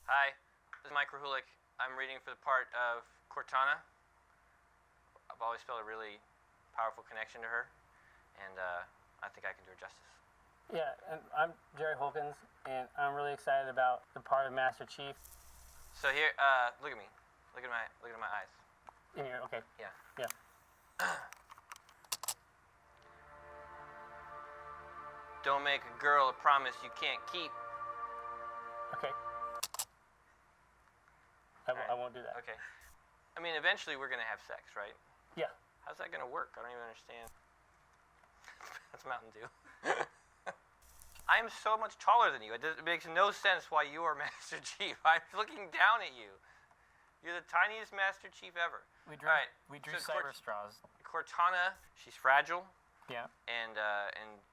Hi, this is Mike Rahulik. I'm reading for the part of Cortana. I've always felt a really powerful connection to her, and I think I can do her justice. Yeah, and I'm Jerry Holkins, and I'm really excited about the part of Master Chief. So here, look at me. Look at my eyes. In here, okay. Yeah. Yeah. Don't make a girl a promise you can't keep. Okay. I won't do that. Okay. I mean, eventually we're gonna have sex, right? Yeah. How's that gonna work? I don't even understand. That's Mountain Dew. I am so much taller than you. It makes no sense why you are Master Chief. I'm looking down at you. You're the tiniest Master Chief ever. We drew cyber straws. Cortana, she's fragile. Yeah. And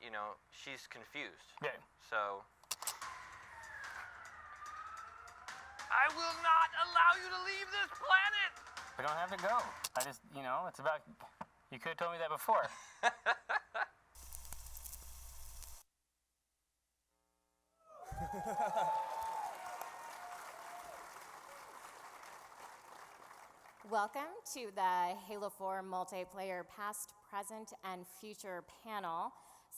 you know, she's confused. Yeah. So I will not allow you to leave this planet. We don't have to go. I just, it's about. You could have told me that before. Welcome to the Halo 4 multiplayer past, present, and future panel.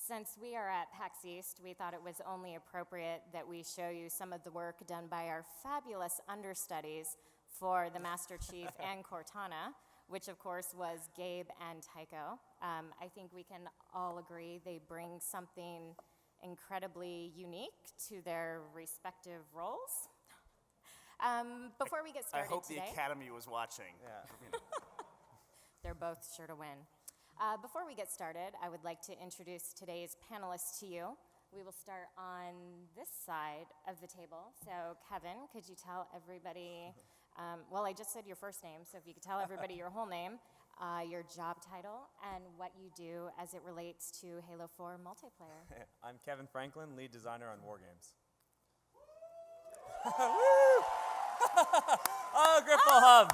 Since we are at PAX East, we thought it was only appropriate that we show you some of the work done by our fabulous understudies for the Master Chief and Cortana, which of course was Gabe and Tycho. I think we can all agree they bring something incredibly unique to their respective roles. Before we get started I hope today, the Academy was watching. Yeah. they're both sure to win. Before we get started, I would like to introduce today's panelists to you. We will start on this side of the table. So, Kevin, could you tell everybody, well, I just said your first name, so if you could tell everybody your whole name, your job title, and what you do as it relates to Halo 4 multiplayer. I'm Kevin Franklin, lead designer on Wargames. Oh, Griffball Hub!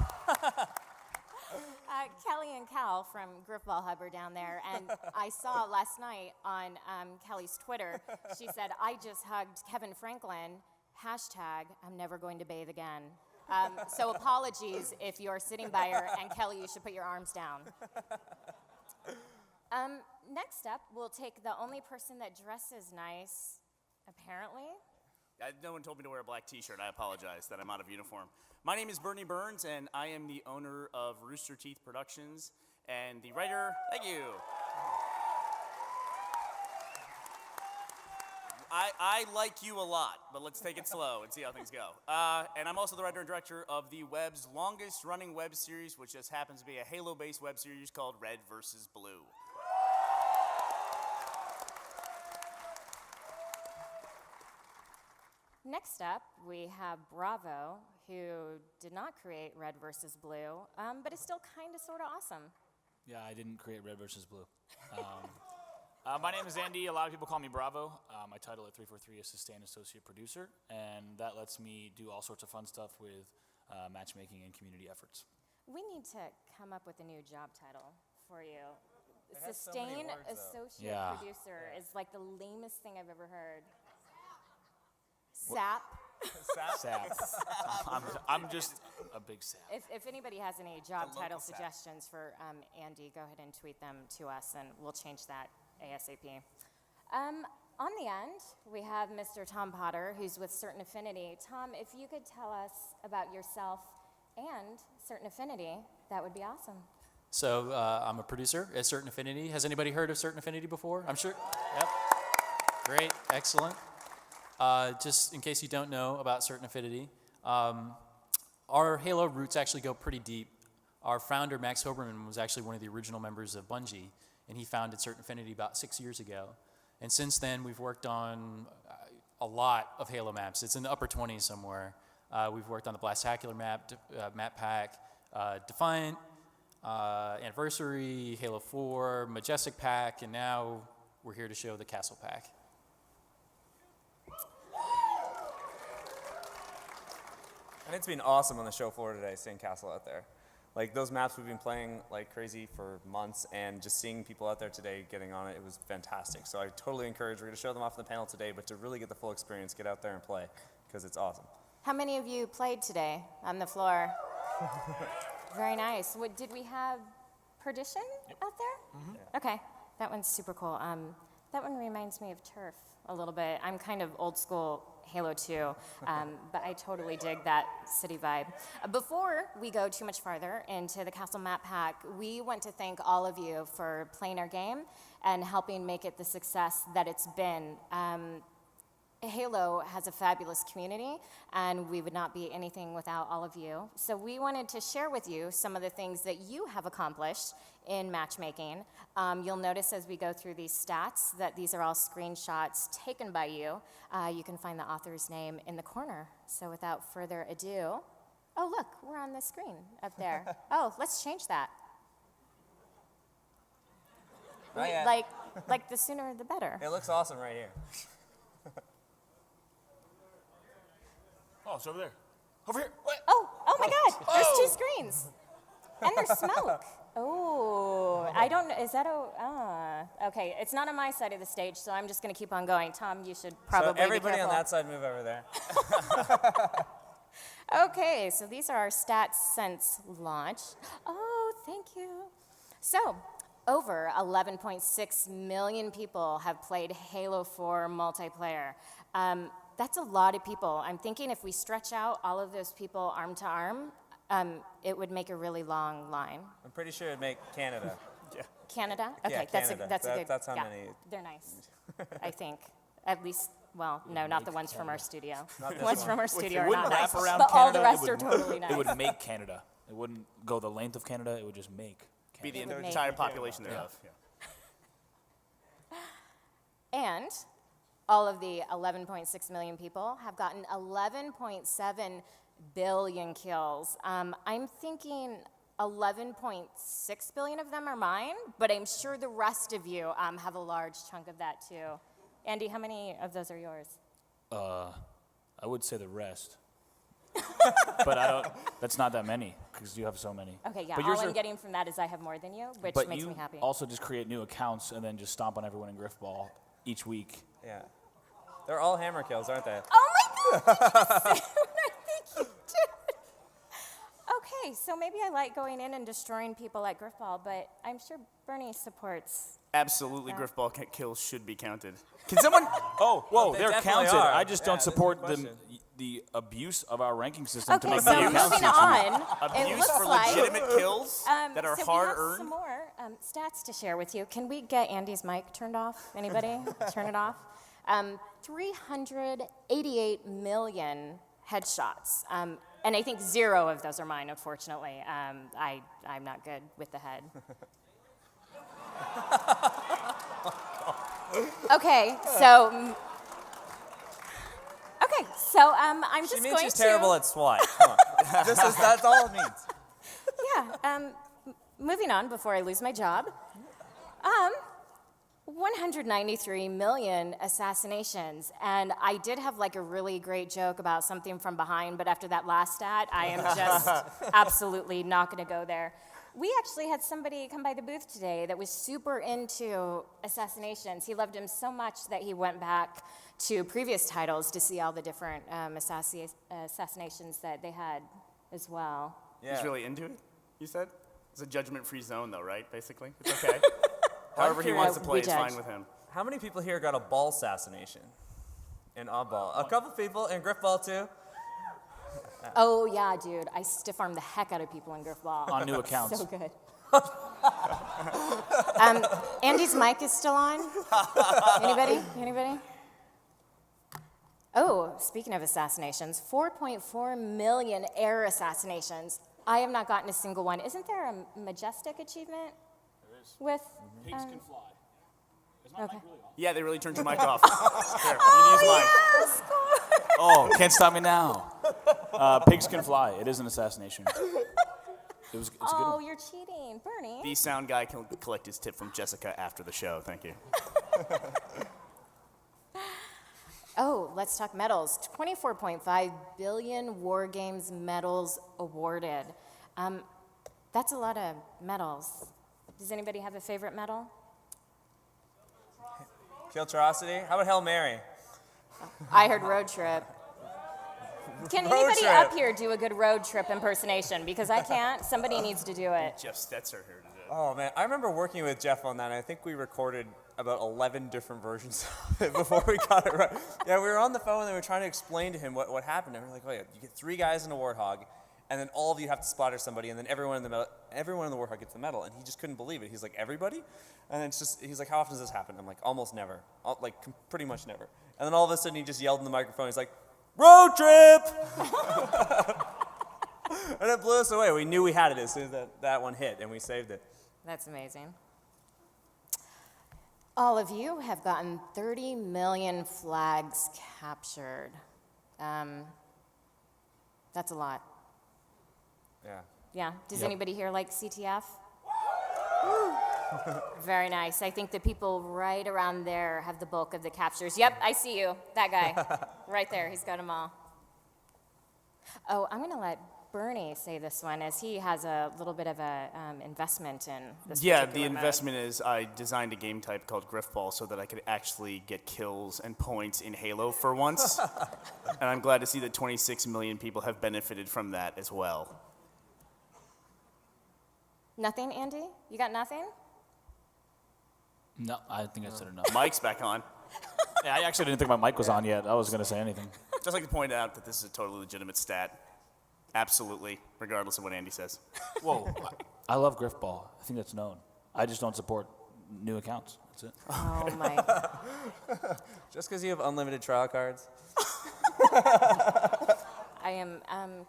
Kelly and Cal from Griffball Hub are down there, and I saw last night on Kelly's Twitter, she said, I just hugged Kevin Franklin, hashtag, I'm never going to bathe again. So apologies if you're sitting by her, and Kelly, you should put your arms down. Next up, we'll take the only person that dresses nice, apparently. No one told me to wear a black t-shirt. I apologize that I'm out of uniform. My name is Bernie Burns, and I am the owner of Rooster Teeth Productions and the writer, thank you. I like you a lot, but let's take it slow and see how things go. And I'm also the writer and director of the web's longest running web series, which just happens to be a Halo-based web series called Red vs. Blue. Next up, we have Bravo, who did not create Red vs. Blue, but is still kind of sort of awesome. Yeah, I didn't create Red vs. Blue. My name is Andy. A lot of people call me Bravo. My title at 343 is Sustained Associate Producer, and that lets me do all sorts of fun stuff with matchmaking and community efforts. We need to come up with a new job title for you. It has so many Sustained words, though. Associate Yeah. Producer is like the lamest thing I've ever heard. SAP. Sap. I'm just a big sap. If anybody has any job local title SAP. suggestions for Andy, go ahead and tweet them to us, and we'll change that ASAP. On the end, we have Mr. Tom Potter, who's with Certain Affinity. Tom, if you could tell us about yourself and Certain Affinity, that would be awesome. So I'm a producer at Certain Affinity. Has anybody heard of Certain Affinity before? I'm sure. Yep. Great. Excellent. Just in case you don't know about Certain Affinity, our Halo roots actually go pretty deep. Our founder, Max Hoberman, was actually one of the original members of Bungie, and he founded Certain Affinity about 6 years ago. And since then, we've worked on a lot of Halo maps. It's in the upper 20s somewhere. We've worked on the Blastacular map, map pack, Defiant, Anniversary, Halo 4, Majestic pack, and now we're here to show the Castle pack. And it's been awesome on the show floor today, seeing Castle out there. Like, those maps we've been playing like crazy for months, and just seeing people out there today getting on it, it was fantastic. So I totally encourage, we're going to show them off in the panel today, but to really get the full experience, get out there and play, because it's awesome. How many of you played today on the floor? Very nice. What, did we have Perdition out there? Mm-hmm. Okay, that one's super cool. That one reminds me of Turf a little bit. I'm kind of old school Halo 2, but I totally dig that city vibe. Before we go too much farther into the Castle Map Pack, we want to thank all of you for playing our game and helping make it the success that it's been. Halo has a fabulous community, and we would not be anything without all of you. So we wanted to share with you some of the things that you have accomplished in matchmaking. You'll notice as we go through these stats that these are all screenshots taken by you. You can find the author's name in the corner. So without further ado, oh look, we're on the screen up there. Oh, let's change that. Not yet. Like the sooner the better. It looks awesome right here. Oh, it's over there. Over here. What? Oh my God, there's two screens. And there's smoke. Oh, I don't know, is that okay, it's not on my side of the stage, so I'm just gonna keep on going. Tom, you should probably So everybody be on careful. that side move over there. Okay, so these are our stats since launch. Oh, thank you. So, over 11.6 million people have played Halo 4 multiplayer. That's a lot of people. I'm thinking if we stretch out all of those people arm to arm, it would make a really long line. I'm pretty sure it'd make Canada. Canada? Okay, Yeah, Canada. that's a good. That's how yeah, many. They're nice, I think. At least, well, no, not the ones from our studio. Not this Ones one. from our studio It are wouldn't not nice, wrap around but all the Canada, rest it are would- totally nice. It would make Canada. It wouldn't go the length of Canada. It would just make Be the Canada. would make entire it. population thereof. Yeah. And all of the 11.6 million people have gotten 11.7 billion kills. I'm thinking 11.6 billion of them are mine, but I'm sure the rest of you have a large chunk of that too. Andy, how many of those are yours? I would say the rest. But I don't. That's not that many because you have so many. Okay, yeah, But all yours I'm are- getting from that is I have more than you, which But makes you me happy. also just create new accounts and then just stomp on everyone in Griffball each week. Yeah. They're all hammer kills, aren't they? Oh my God, did you say what I think you did? Okay, so maybe I like going in and destroying people at Griffball, but I'm sure Bernie supports. Absolutely, Griffball kills should be counted. Can someone? Oh, whoa, They they're definitely counted. are. I just Yeah, don't this is support the the question. the abuse of our ranking system to Okay, make so new accounts moving each week. on, it Abuse looks for like legitimate kills that are so hard we have earned. some more stats to share with you. Can we get Andy's mic turned off? Anybody? Turn it off. 388 million headshots. And I think 0 of those are mine, unfortunately. I'm not good with the head. Okay, so I'm just She means going she's to. terrible at SWAT. Come on. That's all it means. Yeah. Moving on before I lose my job. 193 million assassinations, and I did have like a really great joke about something from behind, but after that last stat, I am just absolutely not going to go there. We actually had somebody come by the booth today that was super into assassinations. He loved him so much that he went back to previous titles to see all the different assassinations that they had as well. Yeah. He's really into it. You said it's a judgment-free zone, though, right? Basically, it's okay. However he wants to play, We it's judge. fine with him. How many people here got a ball assassination in oddball? A couple people in Griffball too. Oh yeah, dude, I stiff arm the heck out of people in Griffball. On new accounts. So good. Andy's mic is still on. Anybody? Anybody? Oh, speaking of assassinations, 4.4 million air assassinations. I have not gotten a single one. Isn't there a Majestic achievement? There is. With. Pigs can fly. Is my Okay. mic really on? Yeah, they really turned your mic off. Here, you can use mine. Yes, score. Oh, can't stop me now. Pigs can fly. It is an assassination. It's a good Oh, one. you're cheating, Bernie. The sound guy can collect his tip from Jessica after the show. Thank you. Oh, let's talk medals. 24.5 billion War Games medals awarded. That's a lot of medals. Does anybody have a favorite medal? Kiltrosity. How about Hail Mary? I heard Road Trip. Can Road anybody trip. up here do a good road trip impersonation? Because I can't. Somebody needs to do it. Jeff Stetzer here to do it. Oh man, I remember working with Jeff on that, and I think we recorded about 11 different versions of it before we got it right. Yeah, we were on the phone and we were trying to explain to him what happened, and we were like, oh yeah, you get 3 guys in a warthog, and then all of you have to splatter somebody, and then everyone in the warthog gets the medal, and he just couldn't believe it. He's like, everybody? And it's just, he's like, how often does this happen? I'm like, almost never, pretty much never. And then all of a sudden he just yelled in the microphone, he's like, road trip! And it blew us away. We knew we had it as soon as that one hit, and we saved it. That's amazing. All of you have gotten 30 million flags captured. That's a lot. Yeah. Yeah. Does anybody here like CTF? Very nice. I think the people right around there have the bulk of the captures. Yep, I see you. That guy. Right there. He's got them all. Oh, I'm going to let Bernie say this one, as he has a little bit of a investment in this Yeah, the particular mode. investment is I designed a game type called Griffball so that I could actually get kills and points in Halo for once. And I'm glad to see that 26 million people have benefited from that as well. Nothing, Andy? You got nothing? No, I think I said enough. Mike's back on. Yeah, I actually didn't think my mic was on yet. I was going to say anything. Just like to point out that this is a totally legitimate stat. Absolutely, regardless of what Andy says. Whoa. I love Griffball. I think that's known. I just don't support new accounts. That's it. Oh, my. Just because you have unlimited trial cards? I am,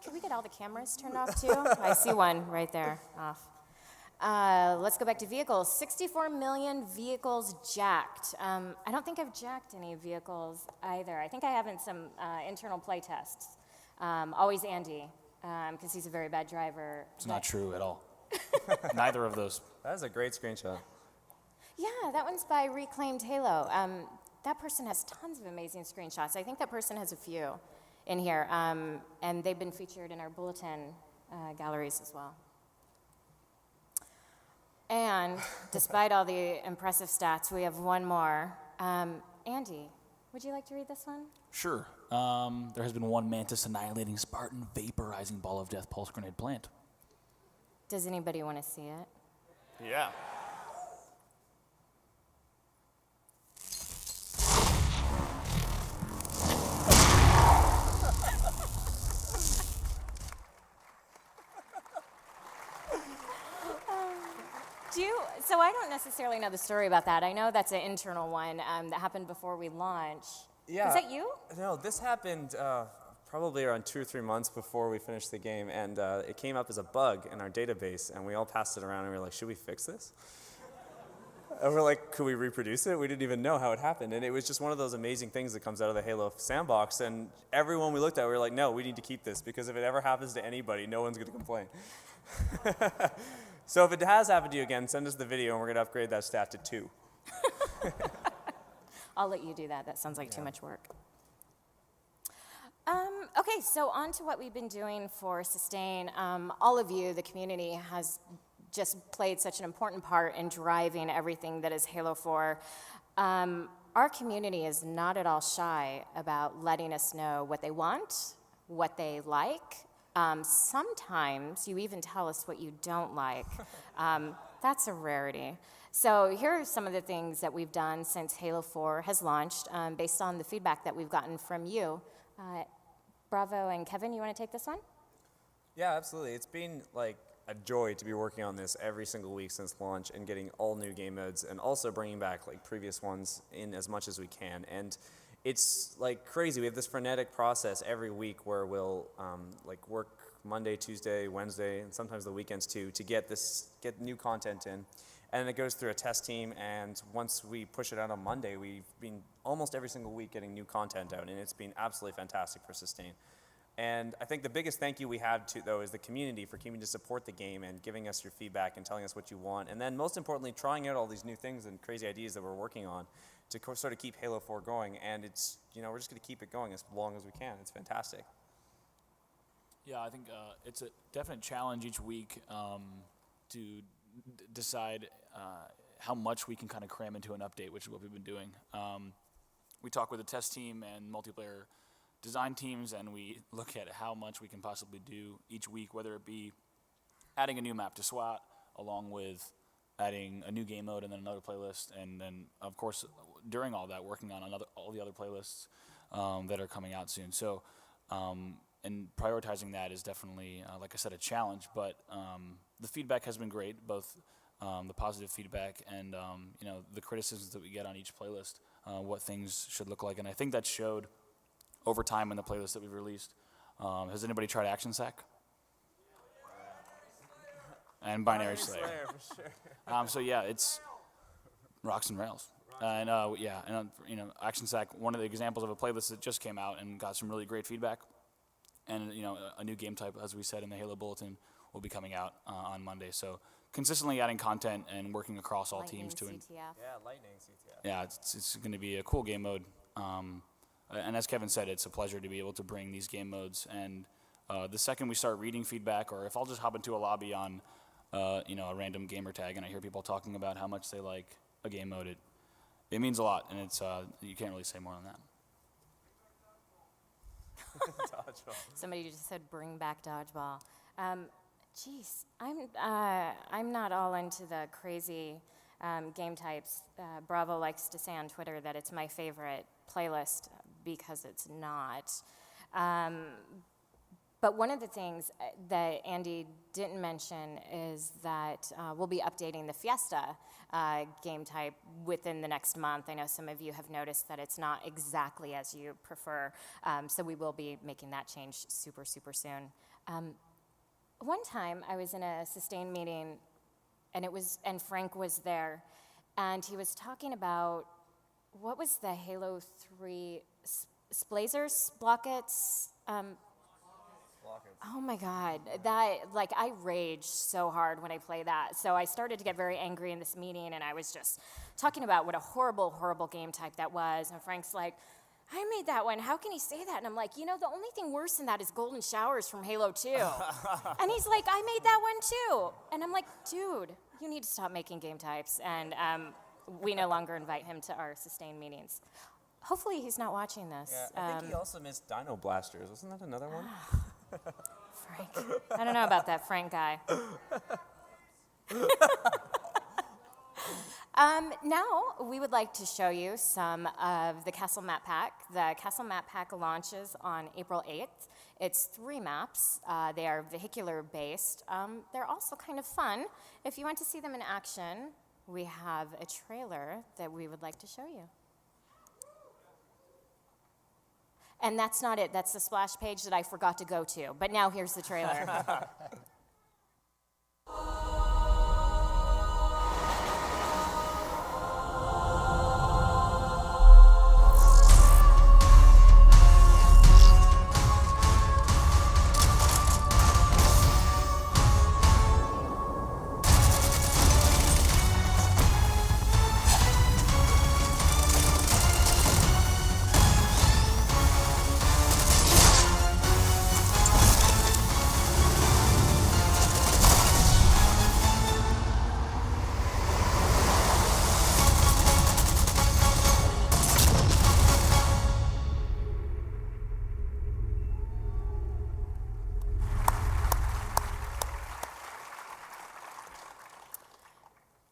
can we get all the cameras turned off, too? I see one right there, off. Let's go back to vehicles. 64 million vehicles jacked. I don't think I've jacked any vehicles either. I think I have in some internal play tests. Always Andy, because he's a very bad driver. It's not true at all. Neither of those. That is a great screenshot. Yeah, that one's by Reclaimed Halo. That person has tons of amazing screenshots. I think that person has a few in here, and they've been featured in our bulletin galleries as well. And despite all the impressive stats, we have one more. Andy, would you like to read this one? Sure. There has been one Mantis annihilating Spartan vaporizing ball of death pulse grenade plant. Does anybody want to see it? Yeah. So I don't necessarily know the story about that. I know that's an internal one that happened before we launched. Yeah. Was that you? No, this happened probably around 2 or 3 months before we finished the game, and it came up as a bug in our database, and we all passed it around, and we were like, should we fix this? And we're like, could we reproduce it? We didn't even know how it happened, and it was just one of those amazing things that comes out of the Halo sandbox, and everyone we looked at, we were like, no, we need to keep this, because if it ever happens to anybody, no one's going to complain. So if it has happened to you again, send us the video, and we're going to upgrade that stat to 2. I'll let you do that. That sounds like too much work. Okay, so on to what we've been doing for Sustain. All of you, the community, has just played such an important part in driving everything that is Halo 4. Our community is not at all shy about letting us know what they want, what they like. Sometimes you even tell us what you don't like. That's a rarity. So here are some of the things that we've done since Halo 4 has launched based on the feedback that we've gotten from you. Bravo and Kevin, you want to take this one? Yeah, absolutely. It's been like a joy to be working on this every single week since launch and getting all new game modes and also bringing back like previous ones in as much as we can. And it's like crazy. We have this frenetic process every week where we'll like work Monday, Tuesday, Wednesday, and sometimes the weekends too, to get new content in. And it goes through a test team, and once we push it out on Monday, we've been almost every single week getting new content out, and it's been absolutely fantastic for Sustain. And I think the biggest thank you we have to, though, is the community for continuing to support the game and giving us your feedback and telling us what you want. And then most importantly, trying out all these new things and crazy ideas that we're working on to sort of keep Halo 4 going. And it's, we're just going to keep it going as long as we can. It's fantastic. Yeah, I think it's a definite challenge each week to decide how much we can kind of cram into an update, which is what we've been doing. We talk with the test team and multiplayer design teams and we look at how much we can possibly do each week, whether it be adding a new map to SWAT, along with adding a new game mode and then another playlist, and then of course during all that working on all the other playlists that are coming out soon. So and prioritizing that is definitely, like I said, a challenge. But the feedback has been great, both the positive feedback and the criticisms that we get on each playlist, what things should look like, and I think that showed over time in the playlist that we've released. Has anybody tried Action Sack? And Binary Slayer. For sure. So yeah, it's Rocks and Rails. And Action Sack, one of the examples of a playlist that just came out and got some really great feedback. And a new game type, as we said in the Halo Bulletin, will be coming out on Monday. So consistently adding content and working across all teams to CTF. Yeah, Lightning CTF. yeah, it's going to be a cool game mode. And as Kevin said, it's a pleasure to be able to bring these game modes. And the second we start reading feedback, or if I'll just hop into a lobby on a random gamer tag and I hear people talking about how much they like a game mode, it means a lot, and it's you can't really say more than that. Dodgeball. Somebody just said, "Bring back dodgeball." Geez, I'm not all into the crazy game types. Bravo likes to say on Twitter that it's my favorite playlist because it's not. But one of the things that Andy didn't mention is that we'll be updating the Fiesta game type within the next month. I know some of you have noticed that it's not exactly as you prefer, so we will be making that change super, super soon. One time I was in a Sustain meeting, and Frank was there, and he was talking about, what was the Halo 3 Splazers, Blockets? Oh my God, I rage so hard when I play that. So I started to get very angry in this meeting, and I was just talking about what a horrible, horrible game type that was. And Frank's like, I made that one. How can he say that? And I'm like, the only thing worse than that is Golden Showers from Halo 2. And he's like, I made that one too. And I'm like, dude, you need to stop making game types. And we no longer invite him to our Sustain meetings. Hopefully he's not watching this. Yeah, I think he also missed Dino Blasters. Wasn't that another one? Frank. I don't know about that Frank guy. Now, we would like to show you some of the Castle Map Pack. The Castle Map Pack launches on April 8th. It's 3 maps. They are vehicular based. They're also kind of fun. If you want to see them in action, we have a trailer that we would like to show you. And that's not it. That's the splash page that I forgot to go to. But now here's the trailer.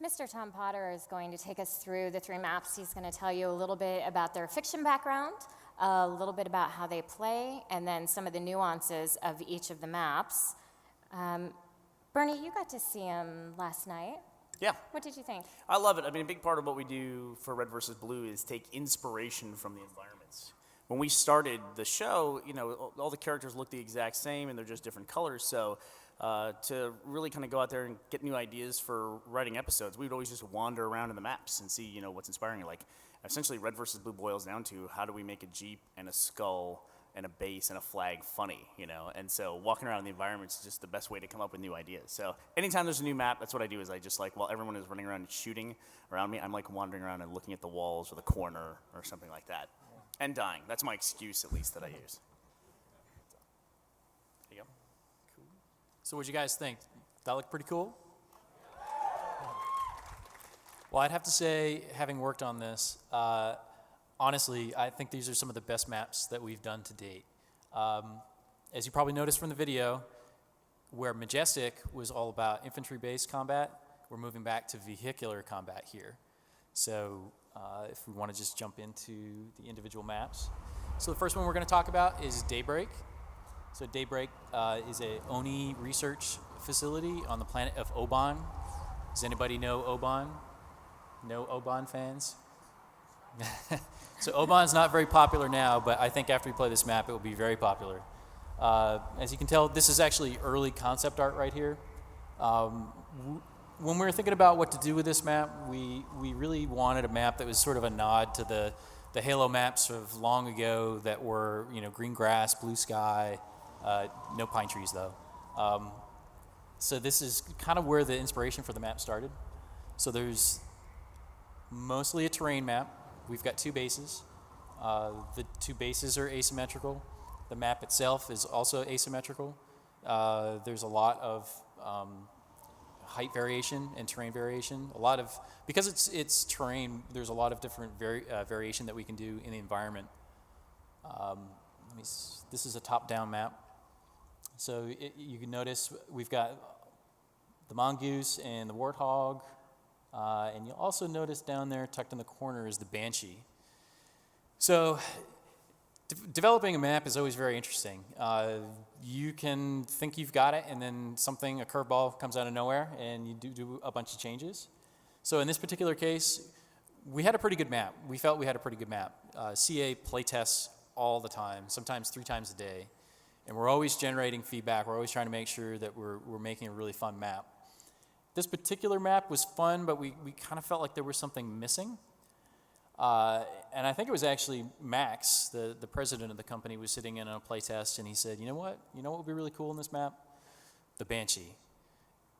Mr. Tom Potter is going to take us through the 3 maps. He's going to tell you a little bit about their fiction background, a little bit about how they play, and then some of the nuances of each of the maps. Bernie, you got to see him last night. Yeah. What did you think? I love it. I mean, a big part of what we do for Red vs. Blue is take inspiration from the environments. When we started the show, all the characters look the exact same and they're just different colors. So to really kind of go out there and get new ideas for writing episodes, we would always just wander around in the maps and see, what's inspiring. Like, essentially, Red vs. Blue boils down to how do we make a Jeep and a skull and a base and a flag funny, And so walking around in the environment is just the best way to come up with new ideas. So anytime there's a new map, that's what I do is I just while everyone is running around and shooting around me, I'm wandering around and looking at the walls or the corner or something like that. And dying. That's my excuse, at least, that I use. There you go. So what'd you guys think? That looked pretty cool? Well, I'd have to say, having worked on this, honestly, I think these are some of the best maps that we've done to date. As you probably noticed from the video, where Majestic was all about infantry-based combat, we're moving back to vehicular combat here. So if we want to just jump into the individual maps. So the first one we're going to talk about is Daybreak. So Daybreak is a Oni research facility on the planet of Oban. Does anybody know Oban? No Oban fans? So Oban's not very popular now, but I think after we play this map, it will be very popular. As you can tell, this is actually early concept art right here. When we were thinking about what to do with this map, we really wanted a map that was sort of a nod to the Halo maps of long ago that were, green grass, blue sky, no pine trees though. So this is kind of where the inspiration for the map started. So there's mostly a terrain map. We've got 2 bases. The 2 bases are asymmetrical. The map itself is also asymmetrical. There's a lot of height variation and terrain variation. Because it's terrain, there's a lot of different variation that we can do in the environment. This is a top-down map. So you can notice we've got the mongoose and the warthog, and you'll also notice down there, tucked in the corner, is the banshee. So developing a map is always very interesting. You can think you've got it, and then a curveball comes out of nowhere, and you do a bunch of changes. So in this particular case, we had a pretty good map. We felt we had a pretty good map. CA playtests all the time, sometimes 3 times a day. And we're always generating feedback. We're always trying to make sure that we're making a really fun map. This particular map was fun, but we kind of felt like there was something missing. And I think it was actually Max, the president of the company, was sitting in on a playtest, and he said, you know what would be really cool in this map? The Banshee.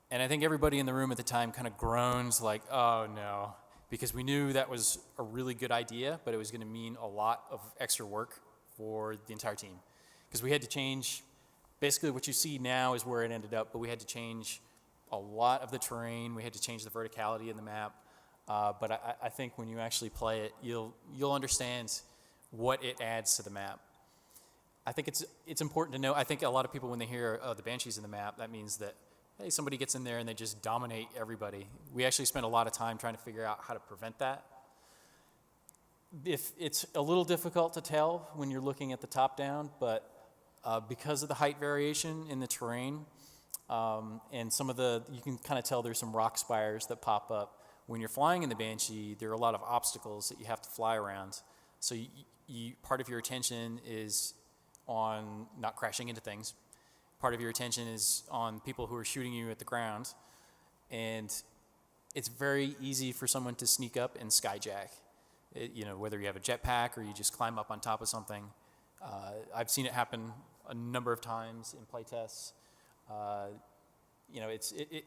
And I think everybody in the room at the time kind of groans like, oh no, because we knew that was a really good idea, but it was going to mean a lot of extra work for the entire team. Because we had to change, basically what you see now is where it ended up, but we had to change a lot of the terrain. We had to change the verticality in the map. But I think when you actually play it, you'll understand what it adds to the map. I think it's important to know. I think a lot of people, when they hear the Banshees in the map, that means that, hey, somebody gets in there and they just dominate everybody. We actually spent a lot of time trying to figure out how to prevent that. If it's a little difficult to tell when you're looking at the top down, but because of the height variation in the terrain, and you can kind of tell there's some rock spires that pop up. When you're flying in the Banshee, there are a lot of obstacles that you have to fly around. So part of your attention is on not crashing into things. Part of your attention is on people who are shooting you at the ground. And it's very easy for someone to sneak up and skyjack. Whether you have a jetpack or you just climb up on top of something. I've seen it happen a number of times in playtests.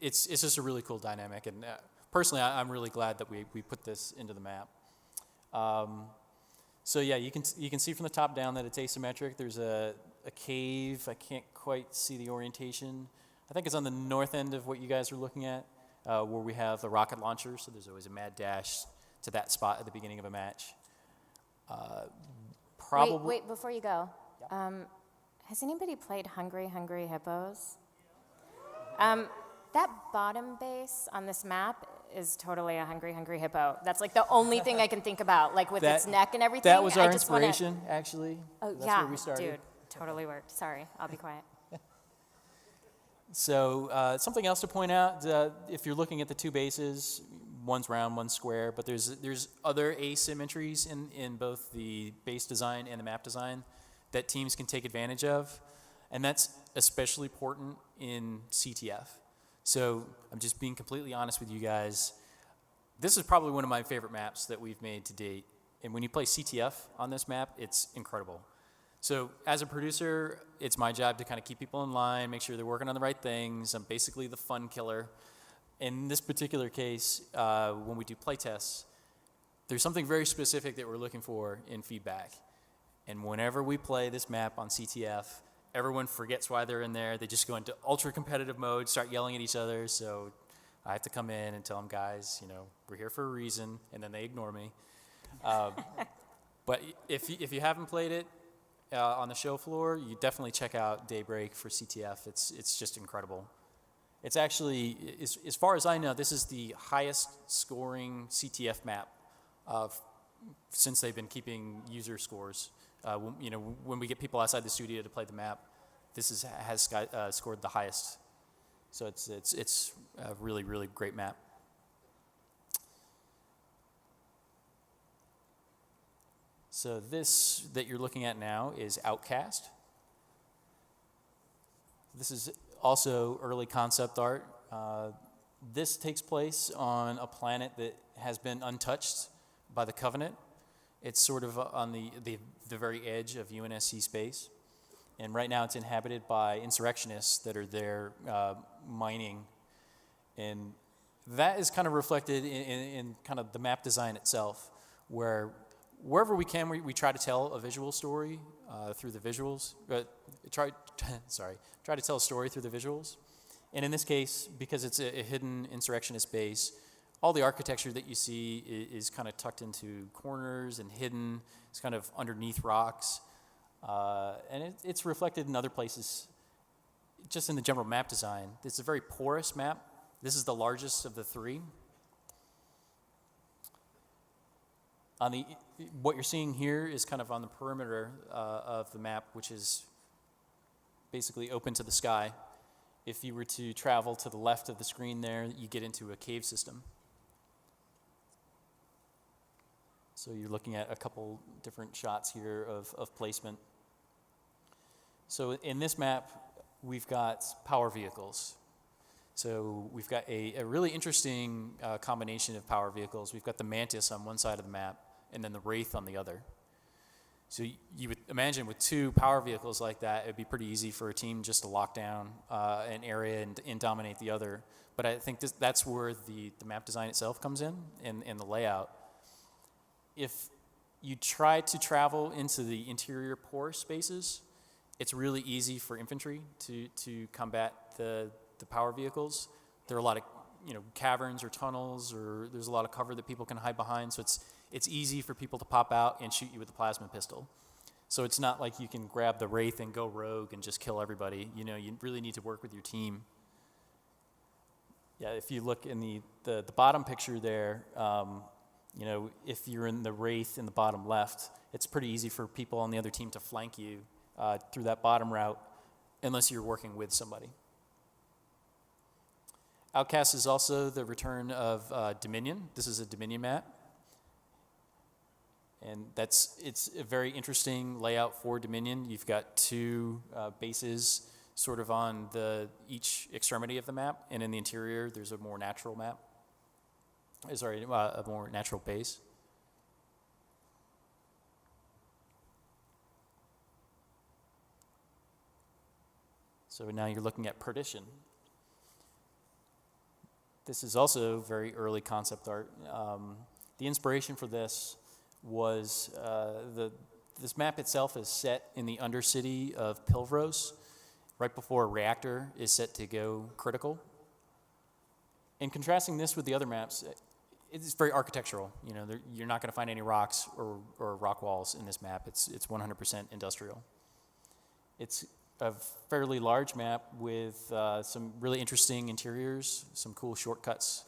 It's just a really cool dynamic, and personally, I'm really glad that we put this into the map. So yeah, you can see from the top down that it's asymmetric. There's a cave. I can't quite see the orientation. I think it's on the north end of what you guys are looking at, where we have the rocket launcher. So there's always a mad dash to that spot at the beginning of a match. Wait, before you go. Yeah. Has anybody played Hungry Hippos? That bottom base on this map is totally a hungry hippo. That's like the only thing I can think about, like with its neck and everything. That was our inspiration, actually. Oh, That's yeah, where we started. dude, totally worked. Sorry, I'll be quiet. So something else to point out, if you're looking at the 2 bases, one's round, one's square, but there's other asymmetries in both the base design and the map design that teams can take advantage of, and that's especially important in CTF. So I'm just being completely honest with you guys. This is probably one of my favorite maps that we've made to date, and when you play CTF on this map, it's incredible. So as a producer, it's my job to kind of keep people in line, make sure they're working on the right things. I'm basically the fun killer. In this particular case, when we do playtests, there's something very specific that we're looking for in feedback. And whenever we play this map on CTF, everyone forgets why they're in there. They just go into ultra competitive mode, start yelling at each other. So I have to come in and tell them, guys, we're here for a reason, and then they ignore me. But if you haven't played it on the show floor, you definitely check out Daybreak for CTF. It's just incredible. It's actually, as far as I know, this is the highest scoring CTF map since they've been keeping user scores. When we get people outside the studio to play the map, this has scored the highest. So it's a really, really great map. So this that you're looking at now is Outcast. This is also early concept art. This takes place on a planet that has been untouched by the Covenant. It's sort of on the very edge of UNSC space. And right now it's inhabited by insurrectionists that are there mining. And that is kind of reflected in kind of the map design itself, where wherever we can, we try to tell a visual story through the visuals. Try to tell a story through the visuals. And in this case, because it's a hidden insurrectionist base, all the architecture that you see is kind of tucked into corners and hidden. It's kind of underneath rocks. And it's reflected in other places, just in the general map design. It's a very porous map. This is the largest of the three. What you're seeing here is kind of on the perimeter of the map, which is basically open to the sky. If you were to travel to the left of the screen there, you get into a cave system. So you're looking at a couple different shots here of placement. So in this map, we've got power vehicles. So we've got a really interesting combination of power vehicles. We've got the Mantis on one side of the map, and then the Wraith on the other. So you would imagine with two power vehicles like that, it'd be pretty easy for a team just to lock down an area and dominate the other. But I think that's where the map design itself comes in, and the layout. If you try to travel into the interior pore spaces, it's really easy for infantry to combat the power vehicles. There are a lot of caverns or tunnels, or there's a lot of cover that people can hide behind, so it's easy for people to pop out and shoot you with a plasma pistol. So it's not like you can grab the Wraith and go rogue and just kill everybody. You really need to work with your team. Yeah, if you look in the bottom picture there, if you're in the Wraith in the bottom left, it's pretty easy for people on the other team to flank you through that bottom route, unless you're working with somebody. Outcast is also the return of Dominion. This is a Dominion map. And it's a very interesting layout for Dominion. You've got two bases sort of on each extremity of the map, and in the interior there's a more natural map. A more natural base. So now you're looking at Perdition. This is also very early concept art. The inspiration for this was this map itself is set in the undercity of Pilvros, right before a reactor is set to go critical. And contrasting this with the other maps, it's very architectural. You're not going to find any rocks or rock walls in this map. It's 100% industrial. It's a fairly large map with some really interesting interiors, some cool shortcuts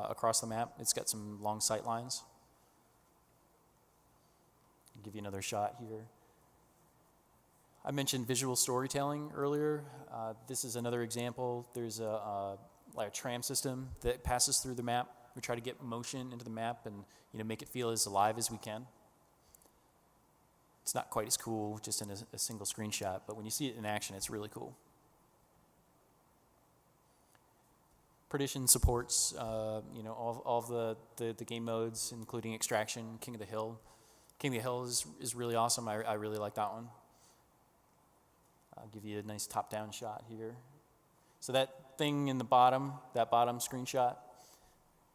across the map. It's got some long sight lines. I'll give you another shot here. I mentioned visual storytelling earlier. This is another example. There's a tram system that passes through the map. We try to get motion into the map and make it feel as alive as we can. It's not quite as cool just in a single screenshot, but when you see it in action, it's really cool. Perdition supports all of the game modes, including Extraction, King of the Hill. King of the Hill is really awesome. I really like that one. I'll give you a nice top-down shot here. So that thing in the bottom, that bottom screenshot,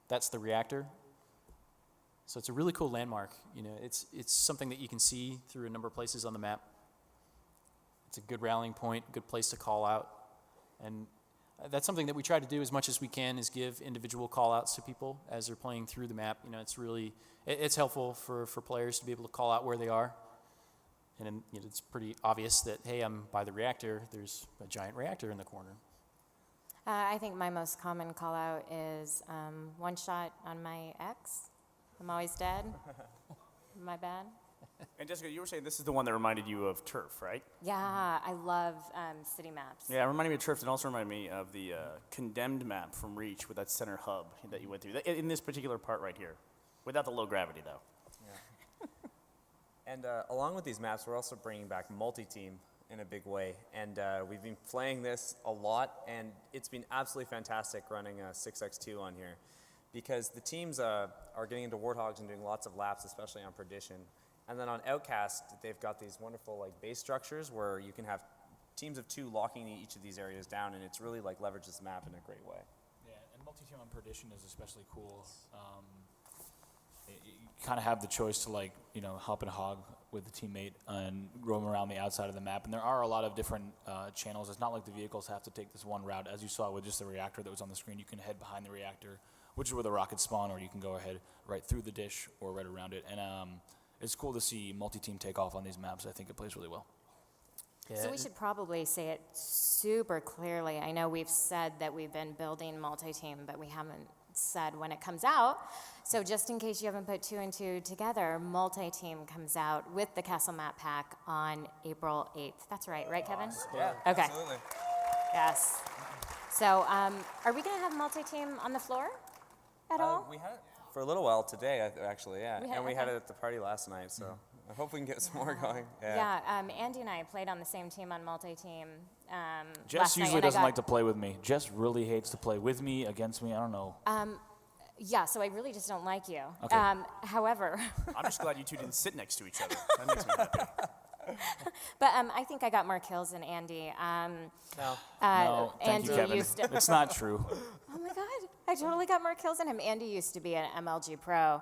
that's the reactor. So it's a really cool landmark. It's something that you can see through a number of places on the map. It's a good rallying point, good place to call out. And that's something that we try to do as much as we can, is give individual call-outs to people as they're playing through the map. You know, it's really, it's helpful for players to be able to call out where they are. And then, you know, it's pretty obvious that, hey, I'm by the reactor. There's a giant reactor in the corner. I think my most common call out is one shot on my ex. I'm always dead. My bad. And Jessica, you were saying this is the one that reminded you of Turf, right? Yeah, I love city maps. Yeah, it reminded me of Turf. It also reminded me of the Condemned map from Reach with that center hub that you went through. In this particular part right here. Without the low gravity, though. And along with these maps, we're also bringing back multi-team in a big way. And we've been playing this a lot, and it's been absolutely fantastic running a 6x2 on here. Because the teams are getting into Warthogs and doing lots of laps, especially on Perdition. And then on Outcast, they've got these wonderful like base structures where you can have teams of 2 locking each of these areas down, and it's really like leverages the map in a great way. Yeah, and multi-team on Perdition is especially cool. You kind of have the choice to, like, you know, hop and hog with the teammate and roam around the outside of the map. And there are a lot of different channels. It's not like the vehicles have to take this one route. As you saw with just the reactor that was on the screen, you can head behind the reactor, which is where the rockets spawn, or you can go ahead right through the dish or right around it. And it's cool to see multi-team take off on these maps. I think it plays really well. Yeah. So we should probably say it super clearly. I know we've said that we've been building multi-team, but we haven't said when it comes out. So just in case you haven't put 2 and 2 together, multi-team comes out with the Castle Map Pack on April 8th. That's right, Kevin? Yeah, Okay. absolutely. Yes. So are we going to have multi-team on the floor at all? We had it for a little while today, actually, yeah. We had- And we had okay. it at the party last night, so I hope we can get some more going. Yeah, Andy and I played on the same team on multi-team Jess last night, usually and I doesn't got- like to play with me. Jess really hates to play with me, against me. I don't know. Yeah, so I really just don't like you. Okay. However, I'm just glad you two didn't sit next to each other. That makes me happy. but I think I got more kills than Andy. No. No, thank Andy you, Kevin. used to. It's not true. Oh my God, I totally got more kills than him. Andy used to be an MLG pro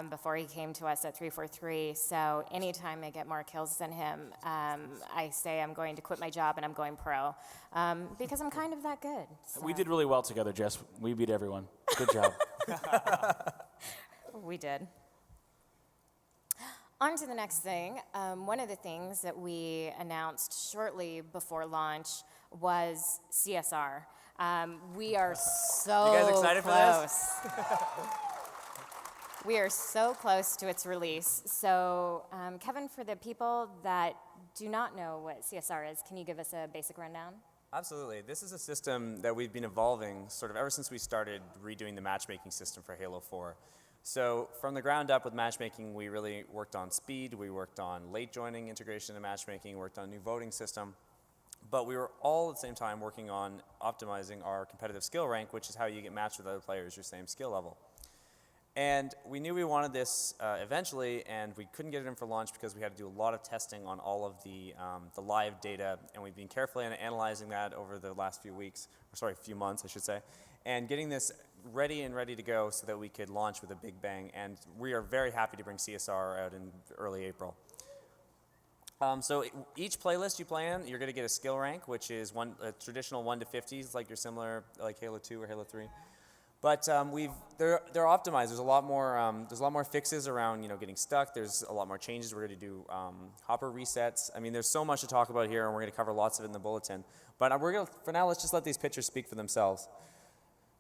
before he came to us at 343. So anytime I get more kills than him, I say I'm going to quit my job and I'm going pro because I'm kind of that good. So. We did really well together, Jess. We beat everyone. Good job. We did. On to the next thing. One of the things that we announced shortly before launch was CSR. We are so You guys excited for close. We are so close to its release. So, Kevin, for the people that do not know what CSR is, can you give us a basic rundown? Absolutely. This is a system that we've been evolving sort of ever since we started redoing the matchmaking system for Halo 4. So from the ground up with matchmaking, we really worked on speed, we worked on late joining integration and matchmaking, worked on a new voting system, but we were all at the same time working on optimizing our competitive skill rank, which is how you get matched with other players your same skill level. And we knew we wanted this eventually, and we couldn't get it in for launch because we had to do a lot of testing on all of the live data, and we've been carefully analyzing that over the last few weeks, or sorry, few months, I should say, and getting this ready to go so that we could launch with a big bang. And we are very happy to bring CSR out in early April. So each playlist you play in, you're going to get a skill rank, which is a traditional 1 to 50s, like your similar, like Halo 2 or Halo 3. But they're optimized. There's a lot more fixes around getting stuck. There's a lot more changes. We're going to do hopper resets. I mean, there's so much to talk about here, and we're going to cover lots of it in the bulletin. But for now, let's just let these pictures speak for themselves.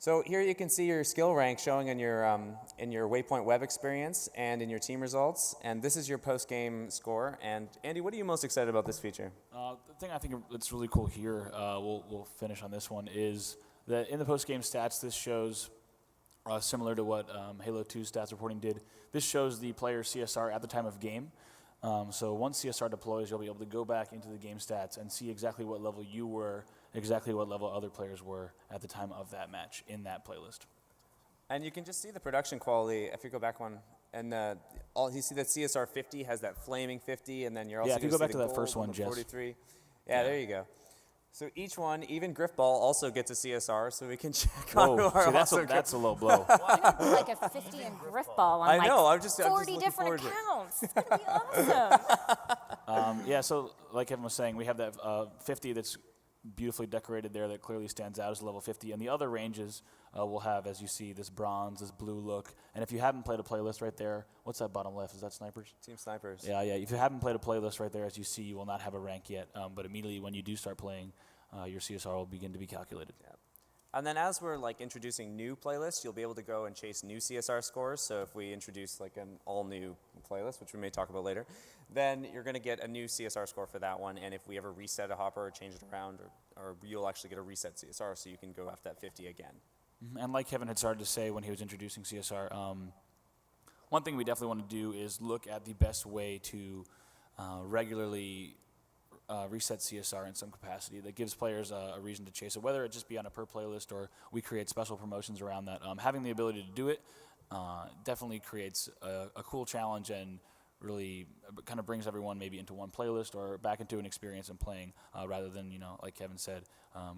So here you can see your skill rank showing in your Waypoint web experience and in your team results. And this is your post-game score. And Andy, what are you most excited about this feature? The thing I think that's really cool here, we'll finish on this one, is that in the post-game stats, this shows, similar to what Halo 2 stats reporting did, this shows the player's CSR at the time of game. So once CSR deploys, you'll be able to go back into the game stats and see exactly what level you were, exactly what level other players were at the time of that match in that playlist. And you can just see the production quality if you go back one. And you see that CSR 50 has that flaming 50, and then you're also if you going go to back see to the that first gold one, and the Jess. 43. Yeah, there you go. So each one, even Griffball, also gets a CSR, so we can check on who Whoa, our see, awesome that's a low blow. Like a 50 and griff ball on I know, I'm like just 40 looking different forward to it. accounts. It's going to be awesome. Yeah, so like Kevin was saying, we have that 50 that's beautifully decorated there that clearly stands out as level 50. And the other ranges will have, as you see, this bronze, this blue look. And if you haven't played a playlist right there, what's that bottom left? Is that snipers? Team Snipers. Yeah. If you haven't played a playlist right there, as you see, you will not have a rank yet. But immediately when you do start playing, your CSR will begin to be calculated. Yeah. And then as we're like introducing new playlists, you'll be able to go and chase new CSR scores. So if we introduce like an all new playlist, which we may talk about later, then you're going to get a new CSR score for that one. And if we ever reset a hopper or change it around, or you'll actually get a reset CSR, so you can go after that 50 again. And like Kevin had started to say when he was introducing CSR, one thing we definitely want to do is look at the best way to regularly reset CSR in some capacity that gives players a reason to chase it, whether it just be on a per playlist or we create special promotions around that. Having the ability to do it definitely creates a cool challenge and really kind of brings everyone maybe into one playlist or back into an experience and playing rather than, like Kevin said,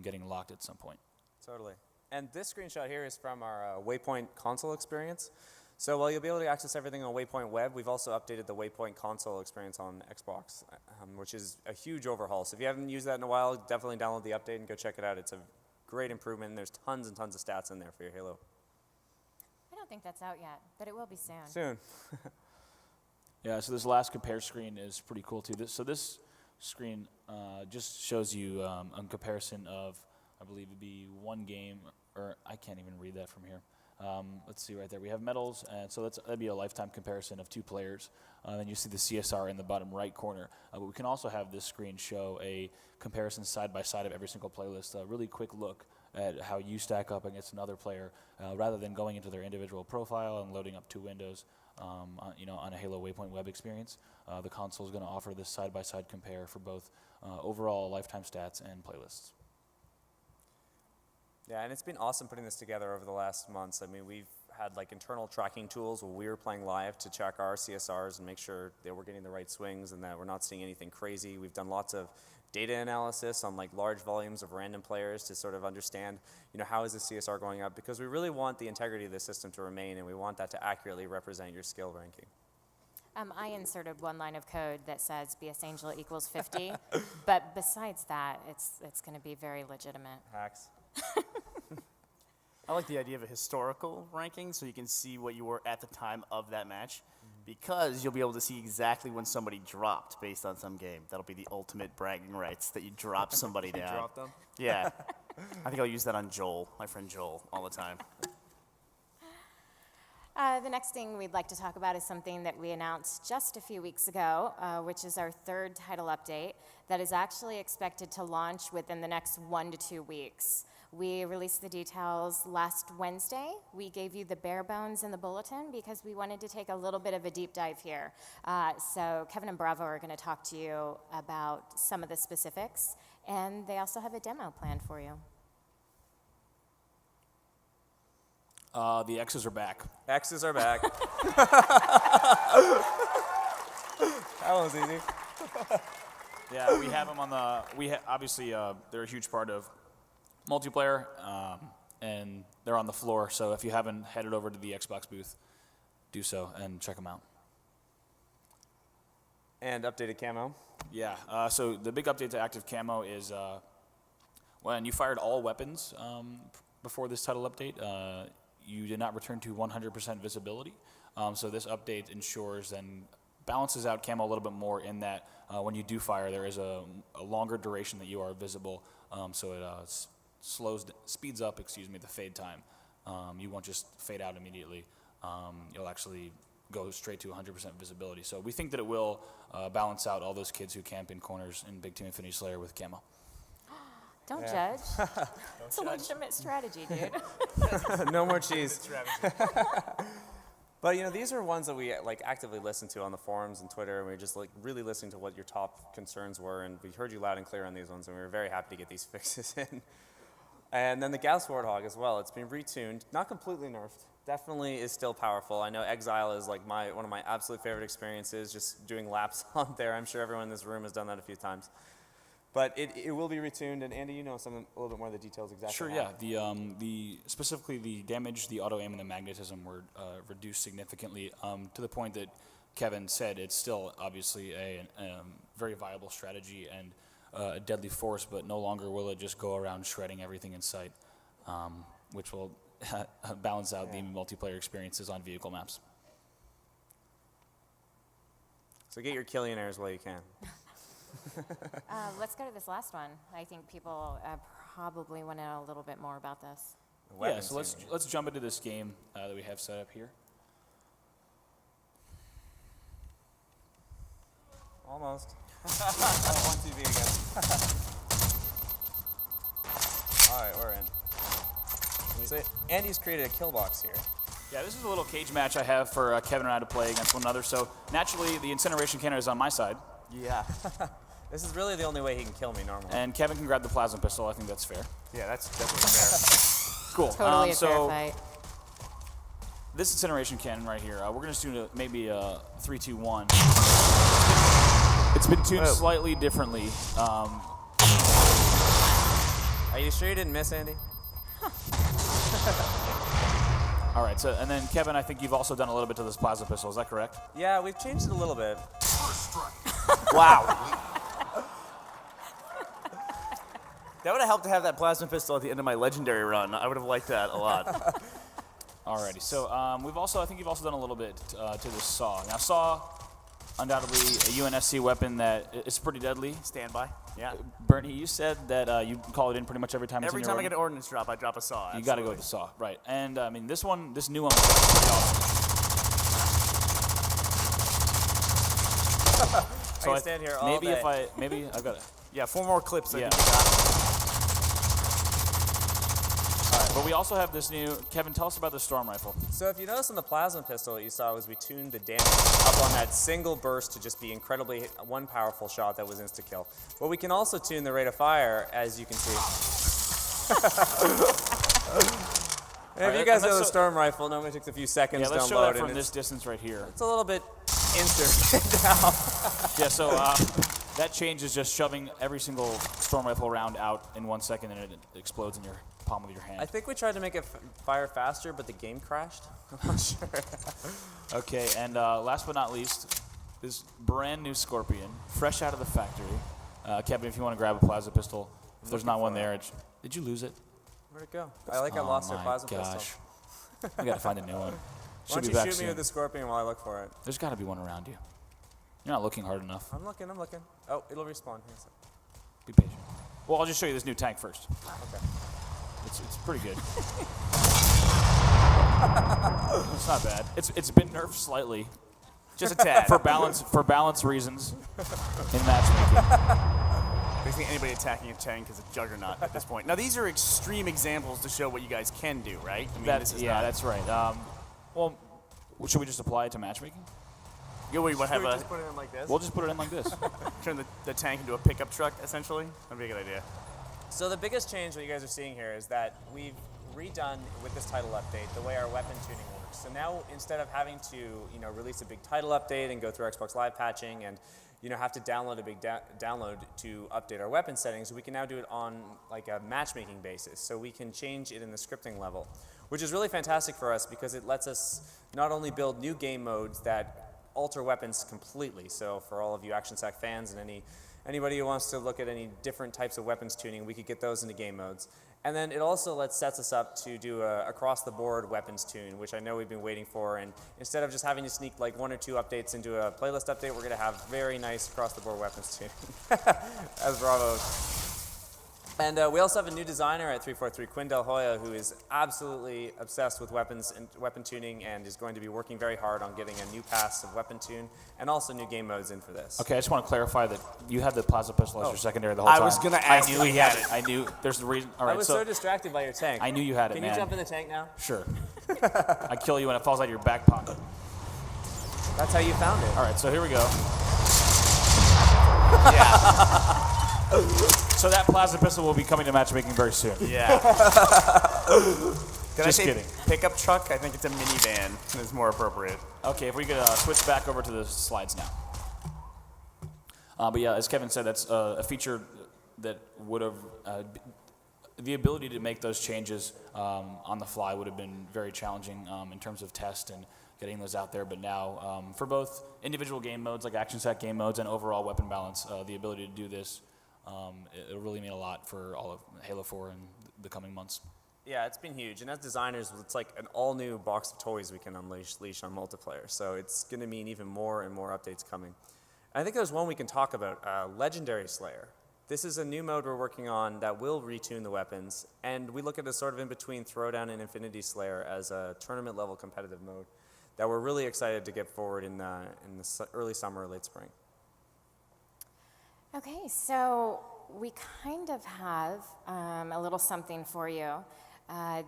getting locked at some point. Totally. And this screenshot here is from our Waypoint console experience. So while you'll be able to access everything on Waypoint Web, we've also updated the Waypoint console experience on Xbox, which is a huge overhaul. So if you haven't used that in a while, definitely download the update and go check it out. It's a great improvement, and there's tons and tons of stats in there for your Halo. I don't think that's out yet, but it will be soon. Soon. Yeah, so this last compare screen is pretty cool too. This screen just shows you a comparison of, I believe it'd be one game, or I can't even read that from here. Let's see right there. We have medals, and so that'd be a lifetime comparison of 2 players. Then you see the CSR in the bottom right corner. But we can also have this screen show a comparison side by side of every single playlist, a really quick look at how you stack up against another player, rather than going into their individual profile and loading up 2 windows. On a Halo Waypoint web experience, the console is going to offer this side by side compare for both overall lifetime stats and playlists. Yeah, and it's been awesome putting this together over the last months. I mean, we've had like internal tracking tools where we were playing live to check our CSRs and make sure that we're getting the right swings and that we're not seeing anything crazy. We've done lots of data analysis on like large volumes of random players to sort of understand, how is the CSR going up? Because we really want the integrity of the system to remain, and we want that to accurately represent your skill ranking. I inserted one line of code that says BS Angel equals 50, but besides that, it's going to be very legitimate. Hacks. I like the idea of a historical ranking so you can see what you were at the time of that match, because you'll be able to see exactly when somebody dropped based on some game. That'll be the ultimate bragging rights, that you drop somebody down. Drop them? Yeah. I think I'll use that on Joel, my friend Joel, all the time. The next thing we'd like to talk about is something that we announced just a few weeks ago, which is our 3rd title update that is actually expected to launch within the next 1 to 2 weeks. We released the details last Wednesday. We gave you the bare bones in the bulletin because we wanted to take a little bit of a deep dive here. So Kevin and Bravo are going to talk to you about some of the specifics, and they also have a demo planned for you. The X's are back. X's are back. That was easy. Yeah, we have them on the. Obviously, they're a huge part of multiplayer, and they're on the floor. So if you haven't headed over to the Xbox booth, do so and check them out. And updated camo. Yeah. So the big update to active camo is when you fired all weapons before this title update, you did not return to 100% visibility. So this update ensures and balances out camo a little bit more in that when you do fire, there is a longer duration that you are visible. So it speeds up, the fade time. You won't just fade out immediately. You'll actually go straight to 100% visibility. So we think that it will balance out all those kids who camp in corners in Big Team Infinity Slayer with camo. Don't judge. It's a legitimate strategy, dude. No more cheese. But these are ones that we actively listen to on the forums and Twitter, and we just really listening to what your top concerns were, and we heard you loud and clear on these ones, and we were very happy to get these fixes in. And then the Gauss Warthog as well. It's been retuned, not completely nerfed. Definitely is still powerful. I know Exile is one of my absolute favorite experiences, just doing laps on there. I'm sure everyone in this room has done that a few times. But it will be retuned, and Andy, a little bit more of the details exactly. Sure, yeah. The specifically the damage, the auto aim, and the magnetism were reduced significantly to the point that Kevin said it's still obviously a very viable strategy, and a deadly force, but no longer will it just go around shredding everything in sight, which will balance out the multiplayer experiences on vehicle maps. So get your Killionaires while you can. Let's go to this last one. I think people probably want to know a little bit more about this. Yeah, so let's jump into this game that we have set up here. Almost. On TV again. All right, we're in. So Andy's created a kill box here. Yeah, this is a little cage match I have for Kevin and I to play against one another. So naturally, the incineration cannon is on my side. Yeah. This is really the only way he can kill me normally. And Kevin can grab the plasma pistol. I think that's fair. Yeah, that's definitely fair. Cool. Totally a fair so fight. this incineration cannon right here, we're going to do maybe a 3, 2, 1. It's been tuned slightly differently. Are you sure you didn't miss, Andy? All right, so and then Kevin, I think you've also done a little bit to this plasma pistol. Is that correct? Yeah, we've changed it a little bit. Wow. That would have helped to have that plasma pistol at the end of my legendary run. I would have liked that a lot. Alrighty, so I think you've also done a little bit to this saw. Now, saw, undoubtedly a UNSC weapon that is pretty deadly. Standby. Yeah. Bernie, you said that you call it in pretty much every time. Every time I get an ordnance drop, I drop a saw. You got to go with the saw, right? And I mean, this new one was pretty awesome. I can stand here all day. Maybe I've got it. Yeah, 4 more clips. Yeah. I think we got. All right, but we also have this new. Kevin, tell us about the storm rifle. So if you notice on the plasma pistol, what you saw was we tuned the damage up on that single burst to just be incredibly one powerful shot that was insta-kill. But we can also tune the rate of fire, as you can see. And if you guys know the storm rifle, normally takes a few seconds to let's show unload. that from this distance right here. It's a little bit insert down. Yeah, so that change is just shoving every single storm rifle round out in 1 second, and it explodes in your palm of your hand. I think we tried to make it fire faster, but the game crashed. I'm not sure. Okay, and last but not least, this brand new Scorpion, fresh out of the factory. Kevin, if you want to grab a plasma pistol, if there's not one there, did you lose it? Where'd it go? I lost our plasma pistol. We got to find a new one. Why don't you shoot me with the Scorpion while I look for it? There's got to be one around you. You're not looking hard enough. I'm looking. Oh, it'll respawn. Be patient. Well, I'll just show you this new tank first. Okay. It's pretty good. It's not bad. It's been nerfed slightly. Just a tad. for balance reasons in matchmaking. Basically, anybody attacking a tank is a juggernaut at this point. Now, these are extreme examples to show what you guys can do, right? I mean, That's right. Well, should we just apply it to matchmaking? Yeah, we want to have just put it in like this? We'll just put it in like this. turn the tank into a pickup truck, essentially. That'd be a good idea. So the biggest change that you guys are seeing here is that we've redone with this title update the way our weapon tuning works. So now instead of having to release a big title update and go through Xbox Live patching and have to download a big download to update our weapon settings, we can now do it on like a matchmaking basis. So we can change it in the scripting level, which is really fantastic for us because it lets us not only build new game modes that alter weapons completely. So for all of you Action Sack fans and anybody who wants to look at any different types of weapons tuning, we could get those into game modes. And then it also sets us up to do a across-the-board weapons tune, which I know we've been waiting for. And instead of just having to sneak like 1 or 2 updates into a playlist update, we're going to have very nice across-the-board weapons tuning, as Bravo. And we also have a new designer at 343, Quinn Del Hoya, who is absolutely obsessed with weapons and weapon tuning and is going to be working very hard on getting a new pass of weapon tune and also new game modes in for this. Okay, I just want to clarify that you had the plasma pistol as your secondary the whole time. I was going to ask I knew he had it. I knew. There's the reason. All right, I was so distracted by your tank. I knew you had it, Can man. you jump in the tank now? Sure. I kill you when it falls out of your back pocket. That's how you found it. All right, so here we go. Yeah. So that plasma pistol will be coming to matchmaking very soon. Yeah. Just kidding. Pickup truck? I think it's a minivan. It's more appropriate. Okay, if we could switch back over to the slides now. But yeah, as Kevin said, that's a feature that would have, the ability to make those changes on the fly would have been very challenging in terms of test and getting those out there. But now, for both individual game modes like Action Sack game modes and overall weapon balance, the ability to do this It'll really mean a lot for all of Halo 4 in the coming months. Yeah, it's been huge. And as designers, it's like an all-new box of toys we can unleash on multiplayer. So it's going to mean even more and more updates coming. I think there's one we can talk about, Legendary Slayer. This is a new mode we're working on that will retune the weapons, and we look at it sort of in between Throwdown and Infinity Slayer as a tournament-level competitive mode that we're really excited to get forward in the early summer or late spring. Okay, so we kind of have a little something for you.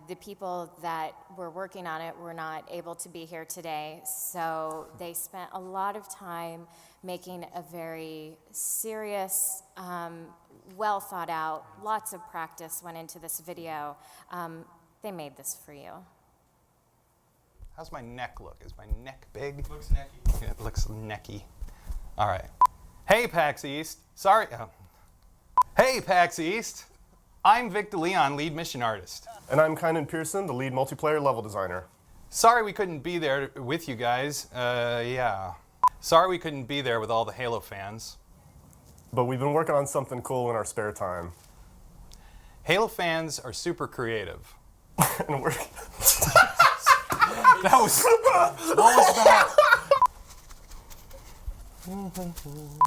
The people that were working on it were not able to be here today, so they spent a lot of time making a very serious, well thought out, lots of practice went into this video. They made this for you. How's my neck look? Is my neck big? Looks necky. Yeah, it looks necky. All right. Hey, PAX East. Sorry. Hey, PAX East. I'm Vic DeLeon, lead mission artist. And I'm Kynan Pearson, the lead multiplayer level designer. Sorry we couldn't be there with you guys. Yeah. Sorry we couldn't be there with all the Halo fans. But we've been working on something cool in our spare time. Halo fans are super creative. And we're That was... What was that?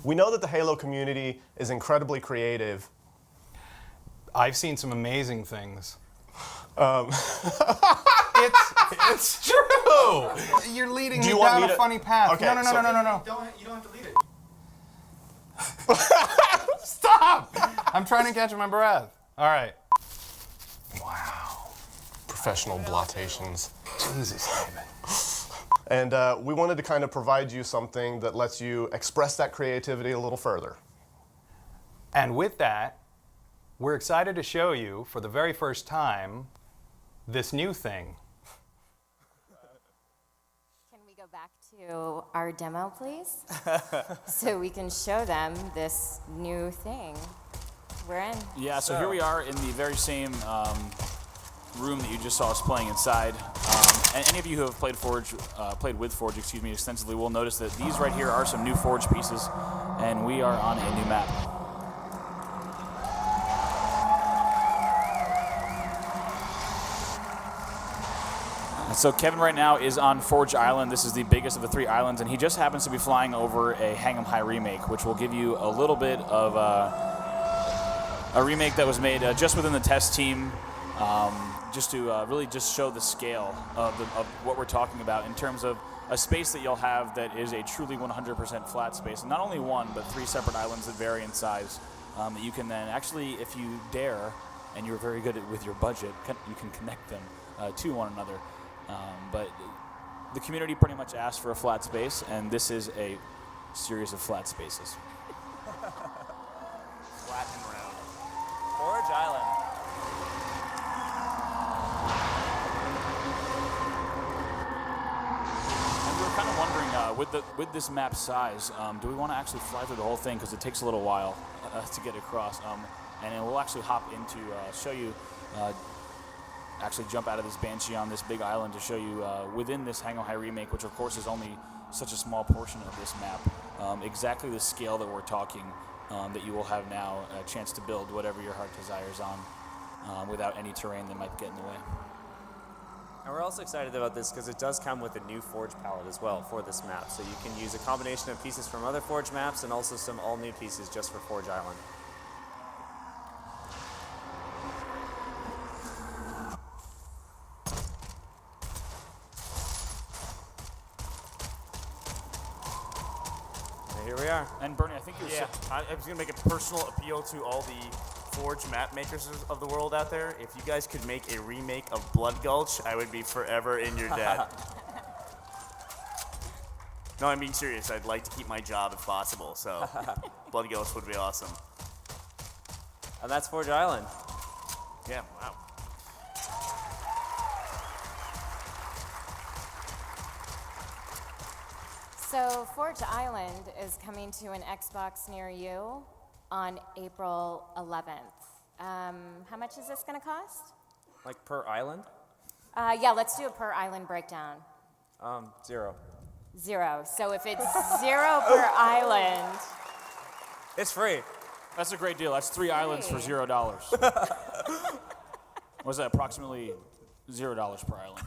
We know that the Halo community is incredibly creative. I've seen some amazing things. It's true. You're leading me down a funny path. Okay, No. You don't have to lead it. Stop! I'm trying to catch my breath. All right. Wow. Professional blotations. Jesus, David. And we wanted to kind of provide you something that lets you express that creativity a little further. And with that, we're excited to show you, for the very first time, this new thing. Can we go back to our demo, please? So we can show them this new thing we're in. Yeah, so here we are in the very same room that you just saw us playing inside. And any of you who have played with Forge, extensively will notice that these right here are some new Forge pieces, and we are on a new map. So Kevin right now is on Forge Island. This is the biggest of the 3 islands, and he just happens to be flying over a Hang 'em High remake, which will give you a little bit of a remake that was made just within the test team, just to really just show the scale of what we're talking about in terms of a space that you'll have that is a truly 100% flat space. And not only one, but 3 separate islands that vary in size that you can then actually, if you dare, and you're very good with your budget, you can connect them to one another. But the community pretty much asked for a flat space, and this is a series of flat spaces. Flat and round. Forge Island. And we were kind of wondering, with this map size, do we want to actually fly through the whole thing? Because it takes a little while to get across. And then we'll actually hop into, show you, actually jump out of this Banshee on this big island to show you within this Hang 'em High remake, which of course is only such a small portion of this map, exactly the scale that we're talking, that you will have now a chance to build whatever your heart desires on without any terrain that might get in the way. And we're also excited about this because it does come with a new Forge palette as well for this map. So you can use a combination of pieces from other Forge maps and also some all-new pieces just for Forge Island. Here we are. And Bernie, I think you're I was going to make a personal appeal to all the Forge map makers of the world out there. If you guys could make a remake of Blood Gulch, I would be forever in your debt. No, I'm being serious. I'd like to keep my job if possible, so Blood Gulch would be awesome. And that's Forge Island. Yeah, wow. So Forge Island is coming to an Xbox near you on April 11th. How much is this going to cost? Like per island? Yeah, let's do a per island breakdown. 0. 0. So if it's 0 per island, It's free. That's a great deal. That's 3 islands for $0. Was that approximately $0 per island?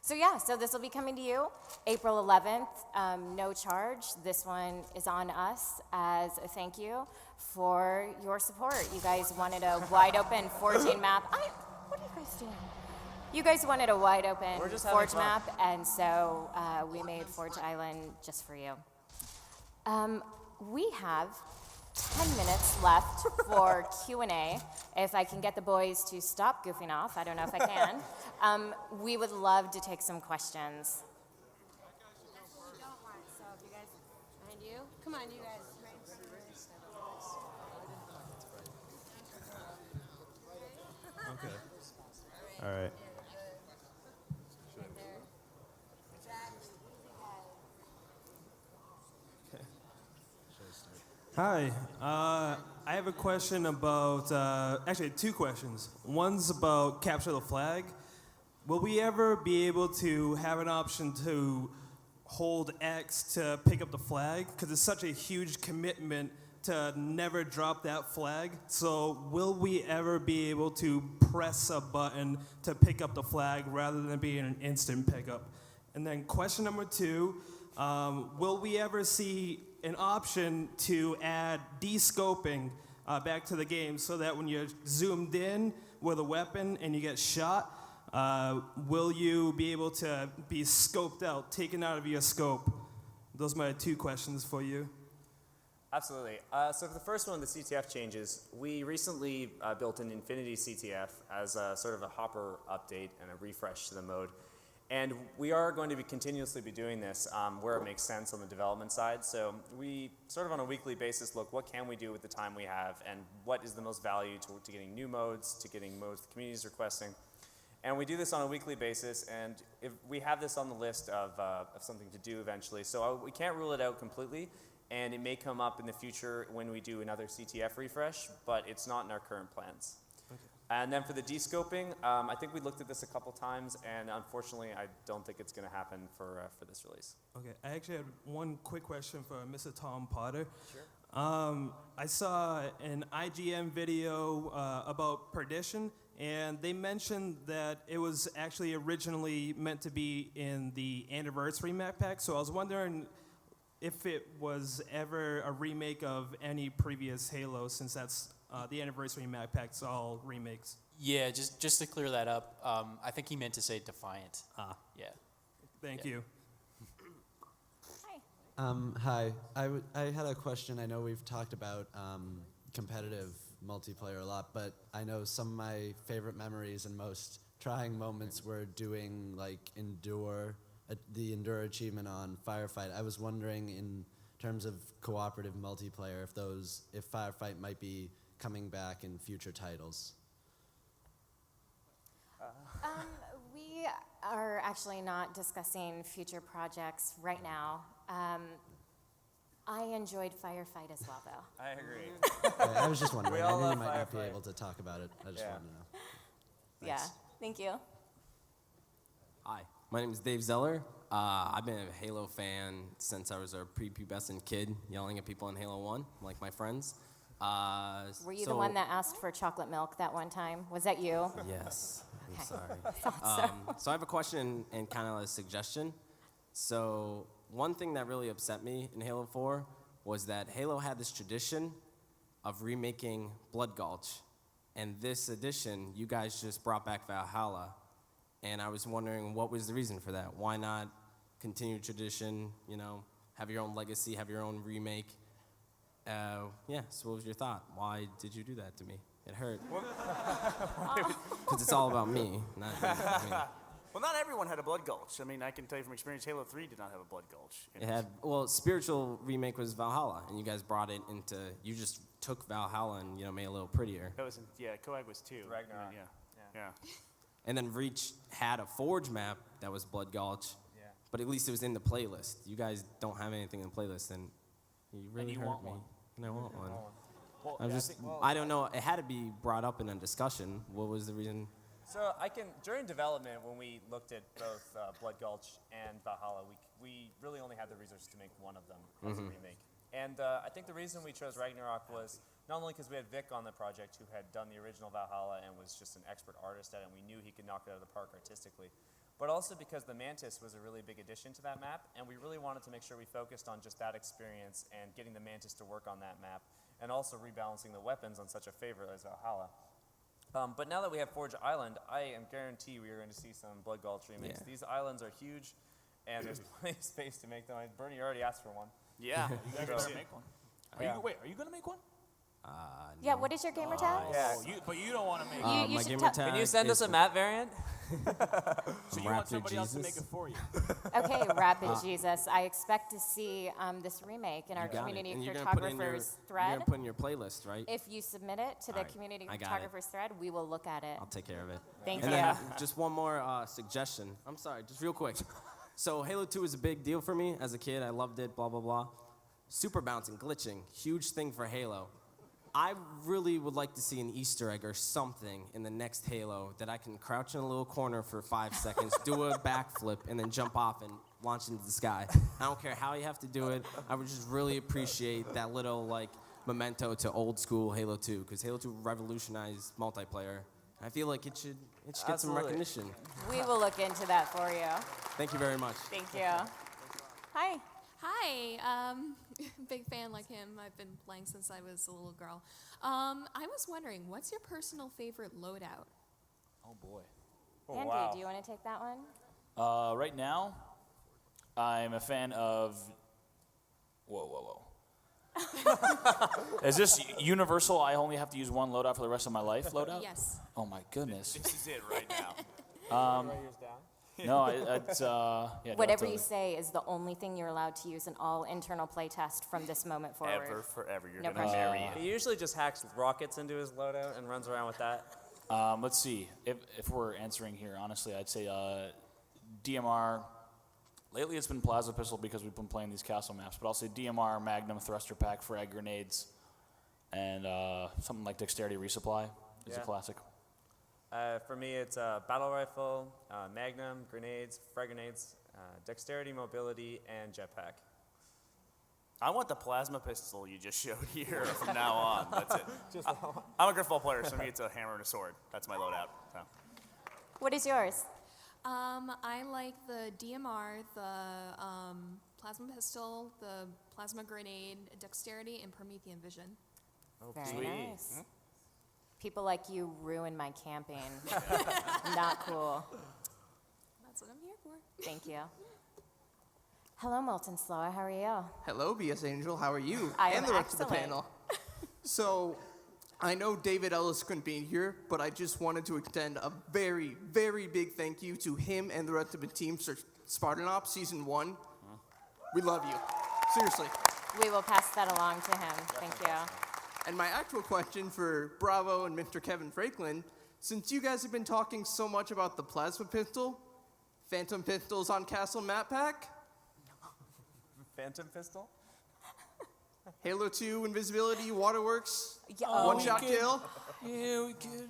So yeah, so this will be coming to you April 11th, no charge. This one is on us as a thank you for your support. You guys wanted a wide open forging map. What are you guys doing? You guys wanted a wide open We're just having forge fun. map, and so we made Forge Island just for you. We have 10 minutes left for Q&A. If I can get the boys to stop goofing off, I don't know if I can. We would love to take some questions. That's what we don't want. So if you guys, behind you, come on, you guys. Okay. All right. Hi. I have a question about, actually 2 questions. One's about capture the flag. Will we ever be able to have an option to hold X to pick up the flag? Because it's such a huge commitment to never drop that flag. So will we ever be able to press a button to pick up the flag rather than being an instant pickup? And then question number 2, will we ever see an option to add de-scoping back to the game so that when you're zoomed in with a weapon and you get shot, will you be able to be scoped out, taken out of your scope? Those are my 2 questions for you. Absolutely. So for the first one, the CTF changes, we recently built an Infinity CTF as a sort of a hopper update and a refresh to the mode. And we are going to be continuously be doing this where it makes sense on the development side. So we sort of on a weekly basis look, what can we do with the time we have, and what is the most value to getting new modes, to getting modes the community is requesting. And we do this on a weekly basis, and if we have this on the list of something to do eventually. So we can't rule it out completely, and it may come up in the future when we do another CTF refresh, but it's not in our current plans. And then for the de-scoping, I think we looked at this a couple times, and unfortunately, I don't think it's going to happen for this release. Okay, I actually had one quick question for Mr. Tom Potter. Sure. I saw an IGN video about Perdition, and they mentioned that it was actually originally meant to be in the Anniversary map pack, so I was wondering if it was ever a remake of any previous Halo, since that's the Anniversary map pack's all remakes. Yeah, just to clear that up, I think he meant to say Defiant. Yeah. Thank you. Hi. I had a question. I know we've talked about competitive multiplayer a lot, but I know some of my favorite memories and most trying moments were doing like the Endure achievement on Firefight. I was wondering in terms of cooperative multiplayer if Firefight might be coming back in future titles. We are actually not discussing future projects right now. I enjoyed Firefight as well, though. I agree. I was just wondering. We I all knew you love might not be Firefight. able to talk about it. I just wanted to know. Yeah, thank you. Hi, my name is Dave Zeller. I've been a Halo fan since I was a prepubescent kid, yelling at people in Halo 1, like my friends. Were you the one that asked for chocolate milk that one time? Was that you? Yes, I'm Okay. sorry. Thought so. So I have a question and kind of a suggestion. So one thing that really upset me in Halo 4 was that Halo had this tradition of remaking Blood Gulch. And this edition, you guys just brought back Valhalla. And I was wondering, what was the reason for that? Why not continue tradition, have your own legacy, have your own remake? So what was your thought? Why did you do that to me? It hurt. Because it's all about me. Well, not everyone had a Blood Gulch. I mean, I can tell you from experience, Halo 3 did not have a Blood Gulch. Spiritual remake was Valhalla, and you guys brought it into, you just took Valhalla and, made it a little prettier. That was, Coag was 2. Ragnarok. Yeah. And then Reach had a Forge map that was Blood Gulch, but at least it was in the playlist. You guys don't have anything in the playlist, and you really hurt me. And I want one. Well, I don't know. It had to be brought up in a discussion. What was the reason? So during development, when we looked at both Blood Gulch and Valhalla, we really only had the resources to make one of them as a remake. And I think the reason we chose Ragnarok was not only because we had Vic on the project who had done the original Valhalla and was just an expert artist at it, and we knew he could knock it out of the park artistically, but also because the Mantis was a really big addition to that map, and we really wanted to make sure we focused on just that experience and getting the Mantis to work on that map, and also rebalancing the weapons on such a favorite as Valhalla. But now that we have Forge Island, I am guarantee we are going to see some Blood Gulch remakes. Yeah. These islands are huge, and there's plenty of space to make them. Bernie already asked for one. Yeah, you guys So- better make one. Are you gonna make one? Yeah, what is your gamer tag? Yeah. But you don't want to make You- it. you My should gamer tell- tag Can you send us is a map variant? So you want Raptor somebody else to Jesus. make it for you. Okay, Rapid Jesus. I expect to see this remake in our You got it. community And you're gonna put it in your, photographers you're thread. gonna put in your playlist, right? If you submit it to the Alright, community I got it. photographers thread, we will look at it. I'll take care of it. Thank and you. Then just one more suggestion. I'm sorry, just real quick. So Halo 2 is a big deal for me as a kid. I loved it, blah, blah, blah. Super bouncing, glitching, huge thing for Halo. I really would like to see an Easter egg or something in the next Halo that I can crouch in a little corner for 5 seconds, do a backflip, and then jump off and launch into the sky. I don't care how you have to do it. I would just really appreciate that little like memento to old school Halo 2, because Halo 2 revolutionized multiplayer. I feel like it should get some Absolutely. recognition. We will look into that for you. Thank you very much. Thank you. Hi. Hi, big fan like him. I've been playing since I was a little girl. I was wondering, what's your personal favorite loadout? Oh boy. Andy, wow. do you want to take that one? Right now, I'm a fan of. Whoa. Is this universal? I only have to use one loadout for the rest of my life. Loadout? Yes. Oh my goodness. This is it right now. No, it's yeah. Whatever totally. you say is the only thing you're allowed to use in all internal playtest from this moment forward. Ever, forever. You're No gonna pressure. marry it. He usually just hacks rockets into his loadout and runs around with that. Let's see. If we're answering here, honestly, I'd say DMR. Lately, it's been Plasma Pistol because we've been playing these castle maps. But I'll say DMR, Magnum, Thruster Pack, Frag Grenades, and something like Dexterity Resupply is a Yeah. classic. For me, it's battle rifle, magnum, grenades, frag grenades, dexterity, mobility, and jetpack. I want the plasma pistol you just showed here from now on. That's it. I'm a Griffball player, so for me it's a hammer and a sword. That's my loadout. So. What is yours? I like the DMR, the plasma pistol, the plasma grenade, dexterity, and Promethean vision. Very sweet. nice. People like you ruin my camping. Not cool. That's what I'm here for. Thank you. Hello, Molten Slower. How are you? Hello, BS Angel. How are you? I and am the rest of the excellent. panel. So, I know David Ellis couldn't be here, but I just wanted to extend a very, very big thank you to him and the rest of the team for Spartan Ops Season 1. We love you. Seriously. We will pass that along to him. Thank you. And my actual question for Bravo and Mr. Kevin Franklin, since you guys have been talking so much about the plasma pistol, Phantom Pistols on Castle Map Pack, Phantom pistol? Halo 2 Invisibility, Waterworks, Yeah, one-shot we could- kill. Yeah, we could.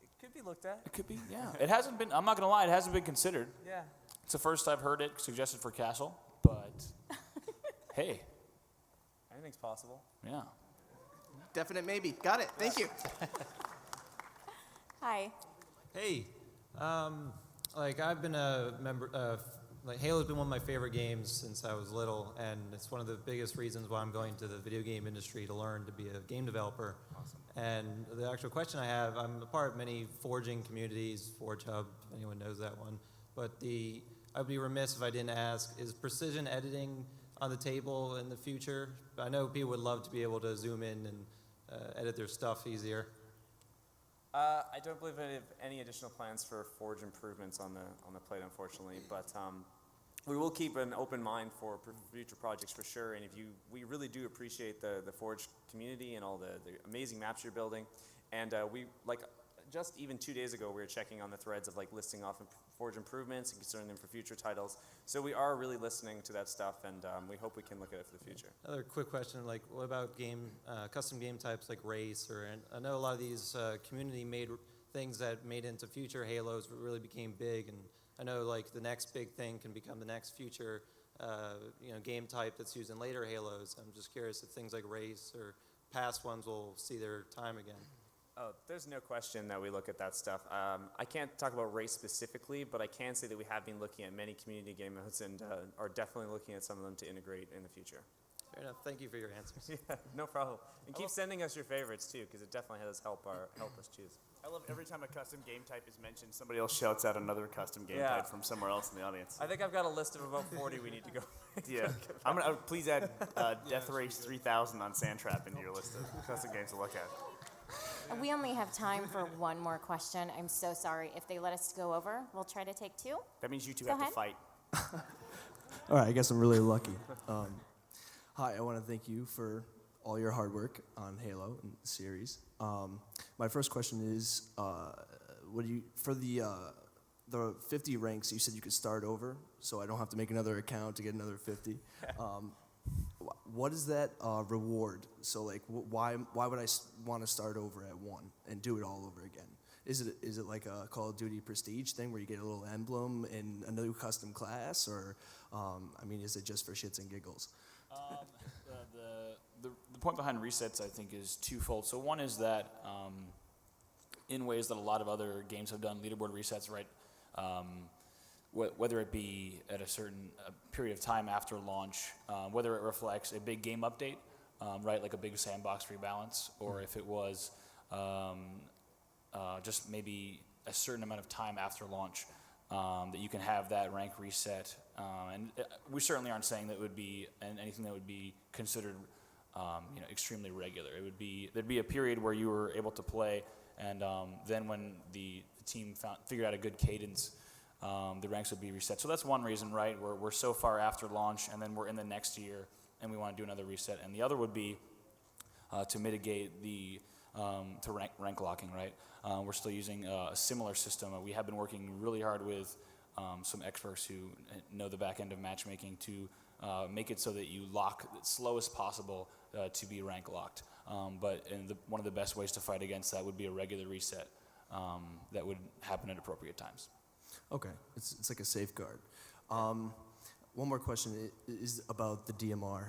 It could be looked at. It could be. Yeah. It hasn't been. I'm not gonna lie. It hasn't been considered. Yeah. It's the first I've heard it suggested for Castle, but hey, Anything's possible. yeah. Definite maybe. Got it. Thank you. Hi. Hey, like I've been a member like Halo's been one of my favorite games since I was little, and it's one of the biggest reasons why I'm going to the video game industry to learn to be a game developer. Awesome. And the actual question I have, I'm a part of many forging communities, Forge Hub, if anyone knows that one. But I'd be remiss if I didn't ask, is precision editing on the table in the future? I know people would love to be able to zoom in and edit their stuff easier. I don't believe I have any additional plans for Forge improvements on the plate, unfortunately. But we will keep an open mind for future projects for sure. And we really do appreciate the Forge community and all the amazing maps you're building. And just even 2 days ago, we were checking on the threads of listing off Forge improvements and considering them for future titles. So we are really listening to that stuff, and we hope we can look at it for the future. Another quick question, what about custom game types like race? I know a lot of these community-made things that made into future Halos really became big, and I know the next big thing can become the next future game type that's used in later Halos. I'm just curious if things like race or past ones will see their time again. Oh, there's no question that we look at that stuff. I can't talk about race specifically, but I can say that we have been looking at many community game modes and are definitely looking at some of them to integrate in the future. Fair enough. Thank you for your answers. Yeah, no problem. And keep sending us your favorites too, because it definitely does help us choose. I love every time a custom game type is mentioned, somebody else shouts out another custom game Yeah. type from somewhere else in the audience. I think I've got a list of about 40 we need to go. Yeah. Please add Death Race 3000 on Sandtrap into your list of custom games to look at. We only have time for one more question. I'm so sorry. If they let us go over, we'll try to take two. That means you two Go have ahead. to fight. All right, I guess I'm really lucky. Hi, I want to thank you for all your hard work on Halo and the series. My first question is, for the 50 ranks, you said you could start over, so I don't have to make another account to get another 50. What is that reward? So like, why would I want to start over at 1 and do it all over again? Is it like a Call of Duty Prestige thing where you get a little emblem and a new custom class, or is it just for shits and giggles? The point behind resets, I think, is twofold. So one is that in ways that a lot of other games have done, leaderboard resets, right? Whether it be at a certain period of time after launch, whether it reflects a big game update, right, like a big sandbox rebalance, or if it was just maybe a certain amount of time after launch that you can have that rank reset. And we certainly aren't saying that it would be anything that would be considered extremely regular. There'd be a period where you were able to play, and then when the team figured out a good cadence, the ranks would be reset. So that's one reason, right? We're so far after launch, and then we're in the next year, and we want to do another reset. And the other would be to mitigate the rank locking, right? We're still using a similar system. We have been working really hard with some experts who know the back end of matchmaking to make it so that you lock as slow as possible to be rank locked. But one of the best ways to fight against that would be a regular reset that would happen at appropriate times. Okay, it's like a safeguard. One more question is about the DMR.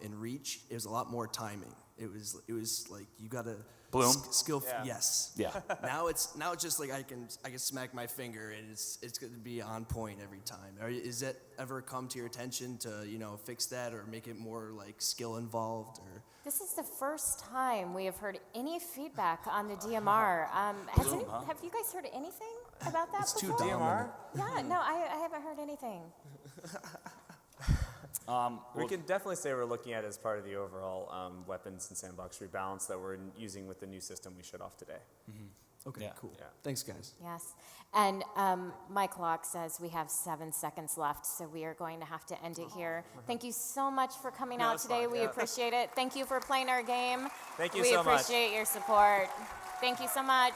In Reach, it was a lot more timing. It was like you gotta Bloom? skill. Yeah. Yes. Yeah. Now it's just like I can smack my finger and it's gonna be on point every time. Is that ever come to your attention to fix that or make it more like skill involved or? This is the first time we have heard any feedback on the DMR. Have you guys heard anything about that It's before? too dominant. Yeah, no, I haven't heard anything. We can definitely say we're looking at it as part of the overall weapons and sandbox rebalance that we're using with the new system we showed off today. Okay, Yeah. cool. Yeah. Thanks, guys. Yes, and my clock says we have 7 seconds left, so we are going to have to end it here. Thank you so much for coming No, out it's today. fine, We yeah. appreciate it. Thank you for playing our game. Thank you we so much. appreciate your support. Thank you so much.